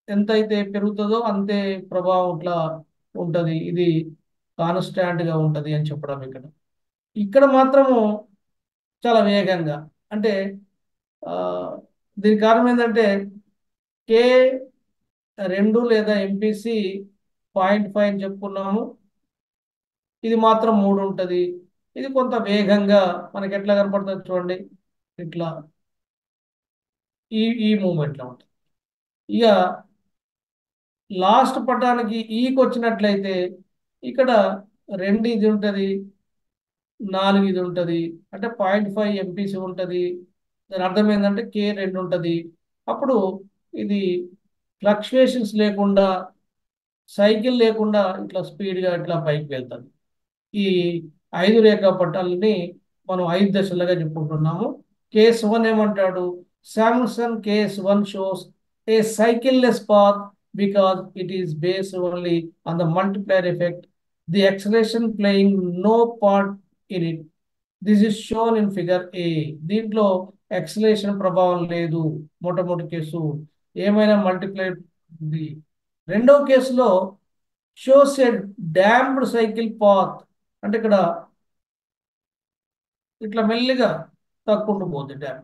ఎంతైతే పెరుగుతుందో అంతే ప్రభావం ఇట్లా ఉంటుంది. ఇది కాన్స్టాంట్గా ఉంటుంది అని చెప్పడం. ఇక్కడ మాత్రము చాలా వేగంగా, అంటే దీనికి కారణం ఏంటంటే కే 2 లేదా ఎంపీసీ 0.5 అని చెప్పుకున్నాము, ఇది మాత్రం 3 ఉంటుంది. ఇది కొంత వేగంగా మనకి ఎట్లా కనపడుతుంది చూడండి, ఇట్లా ఈ మూమెంట్లో ఉంటుంది. ఇక లాస్ట్ పటానికి ఈకి వచ్చినట్లయితే ఇక్కడ 2 ఇది ఉంటుంది, 4 ఇది ఉంటుంది. అంటే 0.5 ఎంపీసీ ఉంటుంది. దాని అర్థం ఏంటంటే కే 2 ఉంటుంది. అప్పుడు ఇది ఫ్లక్చుయేషన్స్ లేకుండా, సైకిల్ లేకుండా ఇట్లా స్పీడ్గా ఇట్లా పైకి వెళ్తుంది. ఈ 5 రేఖా పట్టాలని మనం 5 దశలుగా చెప్పుకుంటున్నాము. కేస్ 1 ఏమంటాడు? Samuelson case 1 shows a cycleless path because it is based only on the multiplier effect, the acceleration playing no part in it. This is shown in figure A. దీంట్లో యాక్సిలరేషన్ ప్రభావం లేదు మొట్టమొదటి కేసు, ఏమైనా మల్టిప్లైర్ ఉంది. రెండవ కేసులో షోస్ ఏ డాంప్డ్ సైకిల్ పాత్, అంటే ఇక్కడ ఇట్లా మెల్లిగా తక్కుంటూ పోతుంది డ్యామ్.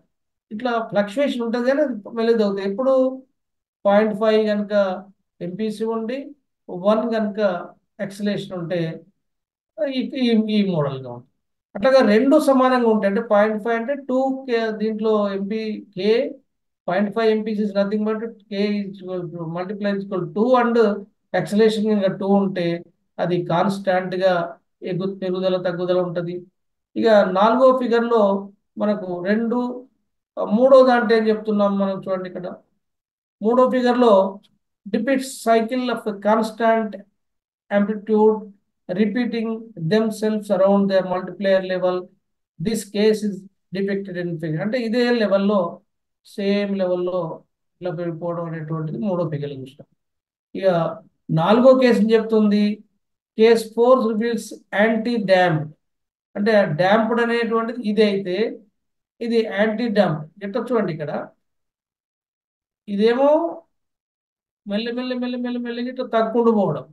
ఇట్లా ఫ్లక్చుయేషన్ ఉంటుంది కానీ మెల్లిగా తగ్గుతుంది. ఎప్పుడు 0.5 కనుక ఎంపీసీ ఉండి 1 కనుక యాక్సిలరేషన్ ఉంటే ఈ మోడల్గా ఉంటుంది. అట్లాగా రెండు సమానంగా ఉంటాయి. అంటే 0.5 అంటే 2 కే, దీంట్లో MP K 0.5 MPC is nothing but K multiply 2 and acceleration కనుక 2 ఉంటే అది కాన్స్టాంట్గా పెరుగుదల తగ్గుదల ఉంటుంది. ఇక నాలుగో ఫిగర్లో మనకు మూడో దాంట్లో ఏం చెప్తున్నాం మనం చూడండి. ఇక్కడ మూడో ఫిగర్లో depicts cycle of constant amplitude repeating themselves around their multiplier level. This case is depicted in figure. అంటే ఇదే లెవెల్లో, సేమ్ లెవెల్లో ఇట్లా పెరిగిపోవడం అనేటువంటిది మూడో ఫిగర్ చూస్తాం. ఇక నాలుగో కేసు చెప్తుంది, కేస్ 4 రివీల్స్ యాంటీ డ్యాంప్డ్. అంటే డ్యాంప్డ్ అనేటువంటిది ఇది అయితే, ఇది యాంటీ డ్యాంప్డ్. ఎట్లా చూడండి, ఇక్కడ ఇదేమో మెల్లి ఇట్లా తగ్గుకుంటూ పోవడం.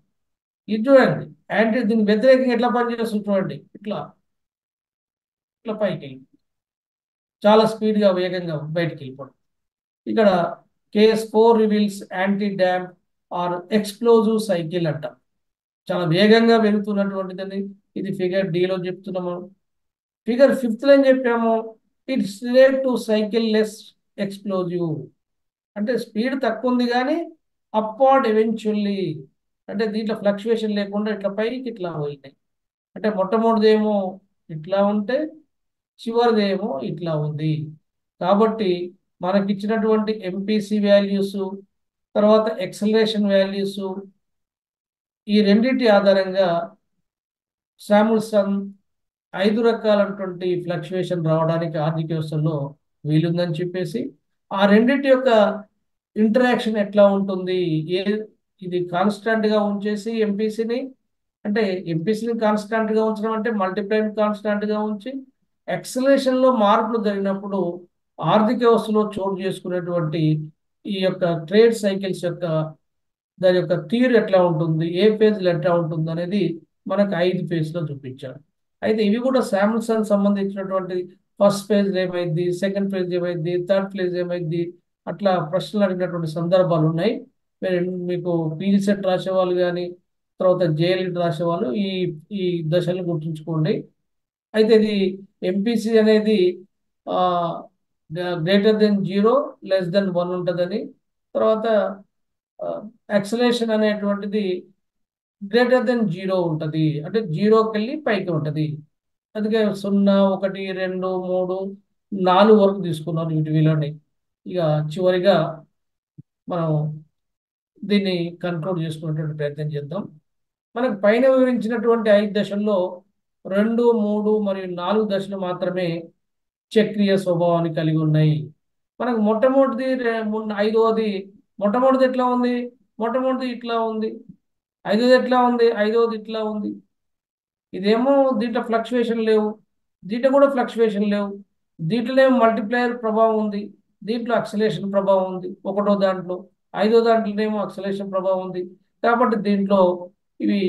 ఇది చూడండి యాంటీ, దీనికి వ్యతిరేకంగా ఎట్లా పనిచేస్తుంది చూడండి, ఇట్లా పైకి వెళ్ళి చాలా స్పీడ్గా వేగంగా బయటికి వెళ్ళిపోవడం. ఇక్కడ case 4 reveals anti damp or explosive cycle అంట. చాలా వేగంగా పెరుగుతున్నటువంటిదని ఇది ఫిగర్ డీలో చెప్తున్నాము. ఫిగర్ 5th ఏం చెప్పాము? It's relate to cycle less explosive. అంటే స్పీడ్ తక్కువ ఉంది కానీ అప్వార్డ్ ఎవెన్చువల్లీ, అంటే దీంట్లో ఫ్లక్చుయేషన్ లేకుండా ఇట్లా పైకి ఇట్లా పోయినాయి. అంటే మొట్టమొదటిదేమో ఇట్లా ఉంటే చివరిదేమో ఇట్లా ఉంది. కాబట్టి మనకి ఇచ్చినటువంటి ఎంపీసీ వాల్యూస్, తర్వాత ఎక్సలరేషన్ వాల్యూస్, ఈ రెండింటి ఆధారంగా శామ్సంగ్ 5 రకాలైనటువంటి ఫ్లక్చుయేషన్ రావడానికి ఆర్థిక వ్యవస్థలో వీలుందని చెప్పేసి, ఆ రెండింటి యొక్క ఇంటరాక్షన్ ఎట్లా ఉంటుంది, ఏ ఇది కాన్స్టాంట్ గా ఉంచేసి ఎంపీసీని, అంటే ఎంపీసీని కాన్స్టాంట్ గా ఉంచడం అంటే మల్టిప్లైని కాన్స్టాంట్ గా ఉంచి ఎక్సలేషన్ లో మార్పులు జరిగినప్పుడు ఆర్థిక వ్యవస్థలో చోటు చేసుకునేటువంటి ఈ యొక్క ట్రేడ్ సైకిల్స్ యొక్క దాని యొక్క తీరు ఎట్లా ఉంటుంది, ఏ ఫేజ్లో ఎట్లా ఉంటుంది అనేది మనకు 5 ఫేజ్లో చూపించాడు. అయితే ఇవి కూడా శాంసంగ్ సంబంధించినటువంటి ఫస్ట్ ఫేజ్ ఏమైంది, సెకండ్ ఫేజ్ ఏమైంది, థర్డ్ ఫేజ్ ఏమైంది, అట్లా ప్రశ్నలు అడిగినటువంటి సందర్భాలు ఉన్నాయి. మీకు పీజీ సెట్ రాసేవాళ్ళు కానీ, తర్వాత జేఎల్ఈడి రాసేవాళ్ళు ఈ ఈ దశలను గుర్తుంచుకోండి. అయితే ఇది ఎంపీసీ అనేది గ్రేటర్ దెన్ 0, లెస్ దెన్ 1 ఉంటుందని, తర్వాత యాక్సలేషన్ అనేటువంటిది గ్రేటర్ దెన్ 0 ఉంటుంది, అంటే 0కి వెళ్ళి పైకి ఉంటుంది. అందుకే 0, 1, 2, 3, 4 వరకు తీసుకున్నారు వీటిలోని. ఇక చివరిగా మనం దీన్ని కంట్రోల్ చేసుకునేటువంటి ప్రయత్నం చేద్దాం. మనకు పైన వివరించినటువంటి 5 దశల్లో 2, 3 మరియు 4 దశలు మాత్రమే చక్రీయ స్వభావాన్ని కలిగి ఉన్నాయి. మనకు మొట్టమొదటిది ఐదవది, మొట్టమొదటిది ఎట్లా ఉంది, మొట్టమొదటిది ఇట్లా ఉంది. ఐదవది ఎట్లా ఉంది, ఐదవది ఇట్లా ఉంది. ఇదేమో దీంట్లో ఫ్లక్చుయేషన్ లేవు, దీంట్లో కూడా ఫ్లక్చుయేషన్ లేవు. దీంట్లోనేమో మల్టిప్లైయర్ ప్రభావం ఉంది, దీంట్లో అక్సలేషన్ ప్రభావం ఉంది ఒకటో దాంట్లో, ఐదో దాంట్లోనేమో అక్సలేషన్ ప్రభావం ఉంది. కాబట్టి దీంట్లో ఇవి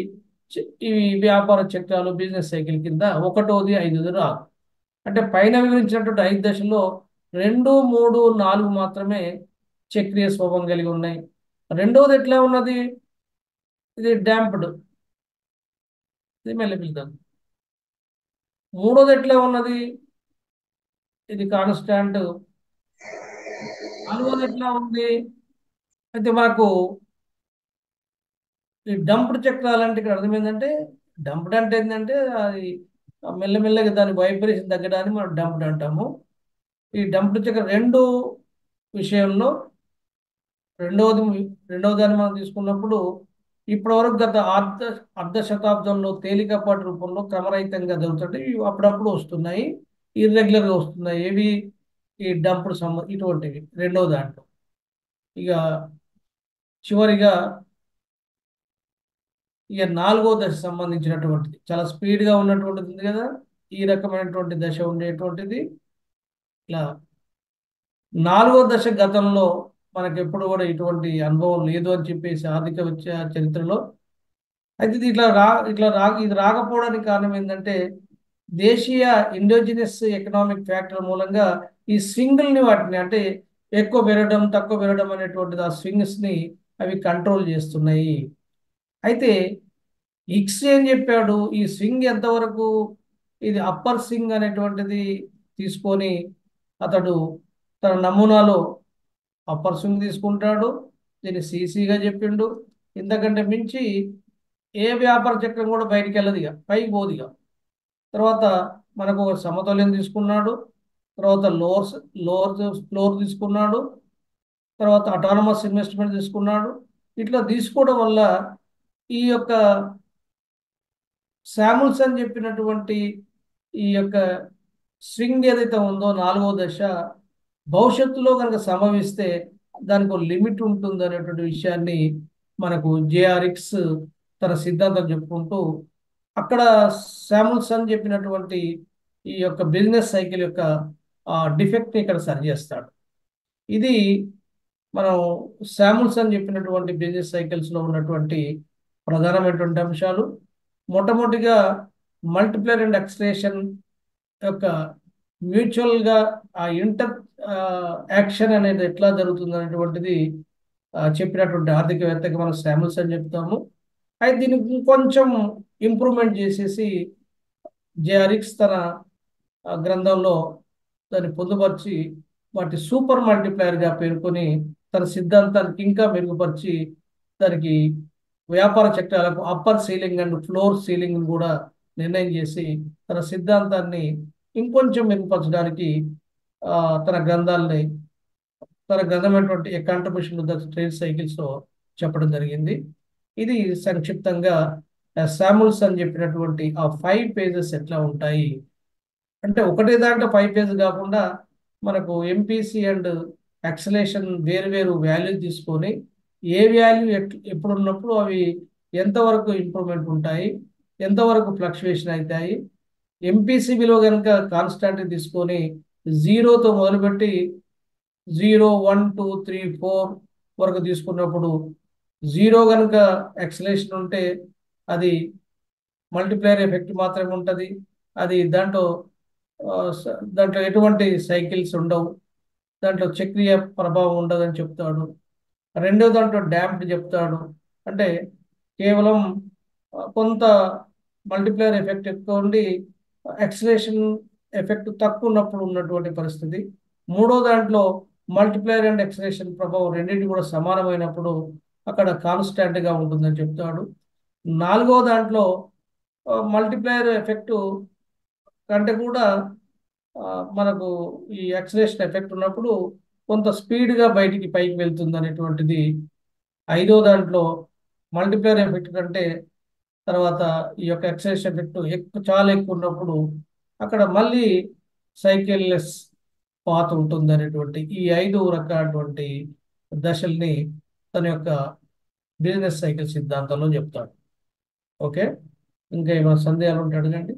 ఇవి వ్యాపార చక్రాలు, బిజినెస్ సైకిల్ కింద ఒకటోది ఐదోది రాదు. అంటే పైన వివరించినటువంటి 5 దశల్లో 2, 3, 4 మాత్రమే చక్రీయ స్వభావం కలిగి ఉన్నాయి. రెండవది ఎట్లా ఉన్నది, ఇది డాంప్డ్, ఇది మెల్లపిల్దాం. మూడోది ఎట్లా ఉన్నది, ఇది కాన్స్టాంట్. నాలుగోది ఎట్లా ఉంది, అయితే మనకు ఈ డంప్డ్ చక్రాలంటే ఇక్కడ అర్థమైందంటే, డంప్డ్ అంటే ఏంటంటే అది మెల్లమెల్లగా దాని వైబ్రేషన్ తగ్గడాన్ని మనం డంప్డ్ అంటాము. ఈ డంప్డ్ చక్ర విషయంలో రెండవది రెండవ దాన్ని మనం తీసుకున్నప్పుడు ఇప్పటివరకు గత అర్ధ శతాబ్దంలో తేలికపాటి రూపంలో క్రమరహితంగా జరుగుతుంటాయి. ఇవి అప్పుడప్పుడు వస్తున్నాయి, ఇర్రెగ్యులర్గా వస్తున్నాయి. ఏవి, ఈ డంప్డ్ ఇటువంటివి రెండవ దాంట్లో. ఇక చివరిగా ఇక 4వ దశ సంబంధించినటువంటిది చాలా స్పీడ్గా ఉన్నటువంటిది ఉంది కదా, ఈ రకమైనటువంటి దశ ఉండేటువంటిది. ఇలా 4వ దశ గతంలో మనకి ఎప్పుడు కూడా ఇటువంటి అనుభవం లేదు అని చెప్పేసి ఆర్థిక చరిత్రలో. అయితే ఇది ఇది రాకపోవడానికి కారణం ఏంటంటే దేశీయ ఇండోజినస్ ఎకనామిక్ ఫ్యాక్టర్ మూలంగా ఈ స్వింగ్ని వాటిని అంటే ఎక్కువ పెరగడం తక్కువ పెరగడం అనేటువంటిది ఆ స్వింగ్స్ని అవి కంట్రోల్ చేస్తున్నాయి. అయితే ఇక్స్ ఏం చెప్పాడు, ఈ స్వింగ్ ఎంతవరకు, ఇది అప్పర్ స్వింగ్ అనేటువంటిది తీసుకొని అతడు తన నమూనాలో అప్పర్ స్వింగ్ తీసుకుంటాడు, దీన్ని సీసీగా చెప్పిండు. ఇంతకంటే మించి ఏ వ్యాపార చక్రం కూడా బయటికి వెళ్ళదు, ఇక పైకి పోదు. ఇక తర్వాత మనకు ఒక సమతుల్యం తీసుకున్నాడు, తర్వాత ఫ్లోర్ తీసుకున్నాడు, తర్వాత అటానమస్ ఇన్వెస్ట్మెంట్ తీసుకున్నాడు. ఇట్లా తీసుకోవడం వల్ల ఈ యొక్క శామ్సంగ్ చెప్పినటువంటి ఈ యొక్క స్వింగ్ ఏదైతే ఉందో 4వ దశ భవిష్యత్తులో కనుక సంభవిస్తే దానికి ఒక లిమిట్ ఉంటుంది అనేటువంటి విషయాన్ని మనకు జేఆర్ఎక్స్ తన సిద్ధాంతం చెప్పుకుంటూ అక్కడ శామ్సంగ్ చెప్పినటువంటి ఈ యొక్క బిజినెస్ సైకిల్ యొక్క డిఫెక్ట్ని ఇక్కడ సరి చేస్తాడు. ఇది మనం శామ్సంగ్ చెప్పినటువంటి బిజినెస్ సైకిల్స్లో ఉన్నటువంటి ప్రధానమైనటువంటి అంశాలు. మొట్టమొదటిగా మల్టిప్లైర్ అండ్ ఎక్స్ట్రేషన్ యొక్క మ్యూచువల్గా ఆ ఇంటర్ యాక్షన్ అనేది ఎట్లా జరుగుతుంది అనేటువంటిది చెప్పినటువంటి ఆర్థికవేత్తకి మనం శామ్సంగ్ చెప్తాము. అయితే దీనికి కొంచెం ఇంప్రూవ్మెంట్ చేసేసి జేఆర్ఎక్స్ తన గ్రంథంలో దాన్ని పొందుపరిచి వాటి సూపర్ మల్టిప్లైయర్గా పేర్కొని తన సిద్ధాంతానికి ఇంకా మెరుగుపరిచి దానికి వ్యాపార చక్రాలకు upper ceiling and floor ceiling కూడా నిర్ణయం చేసి తన సిద్ధాంతాన్ని ఇంకొంచెం మెరుగుపరచడానికి ఆ, తన గ్రంథాలని తన గ్రంథమైనటువంటి ఏ కాంట్రిబ్యూషన్ ద ట్రేడ్ సైకిల్స్ లో చెప్పడం జరిగింది. ఇది సంక్షిప్తంగా శామ్యుల్స్ అని చెప్పినటువంటి ఆ 5 పేజెస్ ఎట్లా ఉంటాయి అంటే ఒకటే దాంట్లో 5 పేజెస్ కాకుండా మనకు ఎంపీసీ అండ్ యాక్సలేషన్ వేరు వేరు వాల్యూ తీసుకొని ఏ వాల్యూ ఎప్పుడు ఉన్నప్పుడు అవి ఎంతవరకు ఇంప్రూవ్మెంట్ ఉంటాయి, ఎంతవరకు ఫ్లక్చువేషన్ అవుతాయి. ఎంపీసీ విలువ కనుక కాన్స్టాంట్ తీసుకొని జీరోతో మొదలుపెట్టి 0 1 2 3 4 వరకు తీసుకున్నప్పుడు జీరో కనుక యాక్సలేషన్ ఉంటే అది మల్టిప్లైయర్ ఎఫెక్ట్ మాత్రమే ఉంటుంది. అది దాంట్లో ఎటువంటి సైకిల్స్ ఉండవు, దాంట్లో చక్రీయ ప్రభావం ఉండదని చెప్తాడు. రెండో దాంట్లో డ్యాంప్డ్ చెప్తాడు, అంటే కేవలం కొంత మల్టిప్లైయర్ ఎఫెక్ట్ ఎక్కువ ఉండి యాక్సిలేషన్ ఎఫెక్ట్ తక్కువ ఉన్నప్పుడు ఉన్నటువంటి పరిస్థితి. మూడో దాంట్లో మల్టిప్లైయర్ అండ్ యాక్సిలేషన్ ప్రభావం రెండింటి కూడా సమానమైనప్పుడు అక్కడ కాన్స్టాంట్గా ఉంటుందని చెప్తాడు. నాలుగో దాంట్లో మల్టిప్లైయర్ ఎఫెక్ట్ కంటే కూడా ఆ, మనకు ఈ యాక్సిలేషన్ ఎఫెక్ట్ ఉన్నప్పుడు కొంత స్పీడ్గా బయటికి పైకి వెళ్తుంది అనేటువంటిది. ఐదో దాంట్లో మల్టిప్లైయర్ ఎఫెక్ట్ కంటే తర్వాత ఈ యొక్క యాక్సిలేషన్ ఎఫెక్ట్ చాలా ఎక్కువ ఉన్నప్పుడు అక్కడ మళ్ళీ సైకిల్లెస్ పాత్ ఉంటుంది అనేటువంటి ఈ 5 రకాలటువంటి దశల్ని తన యొక్క బిజినెస్ సైకిల్ సిద్ధాంతంలో చెప్తాడు. ఓకే, ఇంకా ఏమైనా సందేహాలు ఉంటే అడగండి.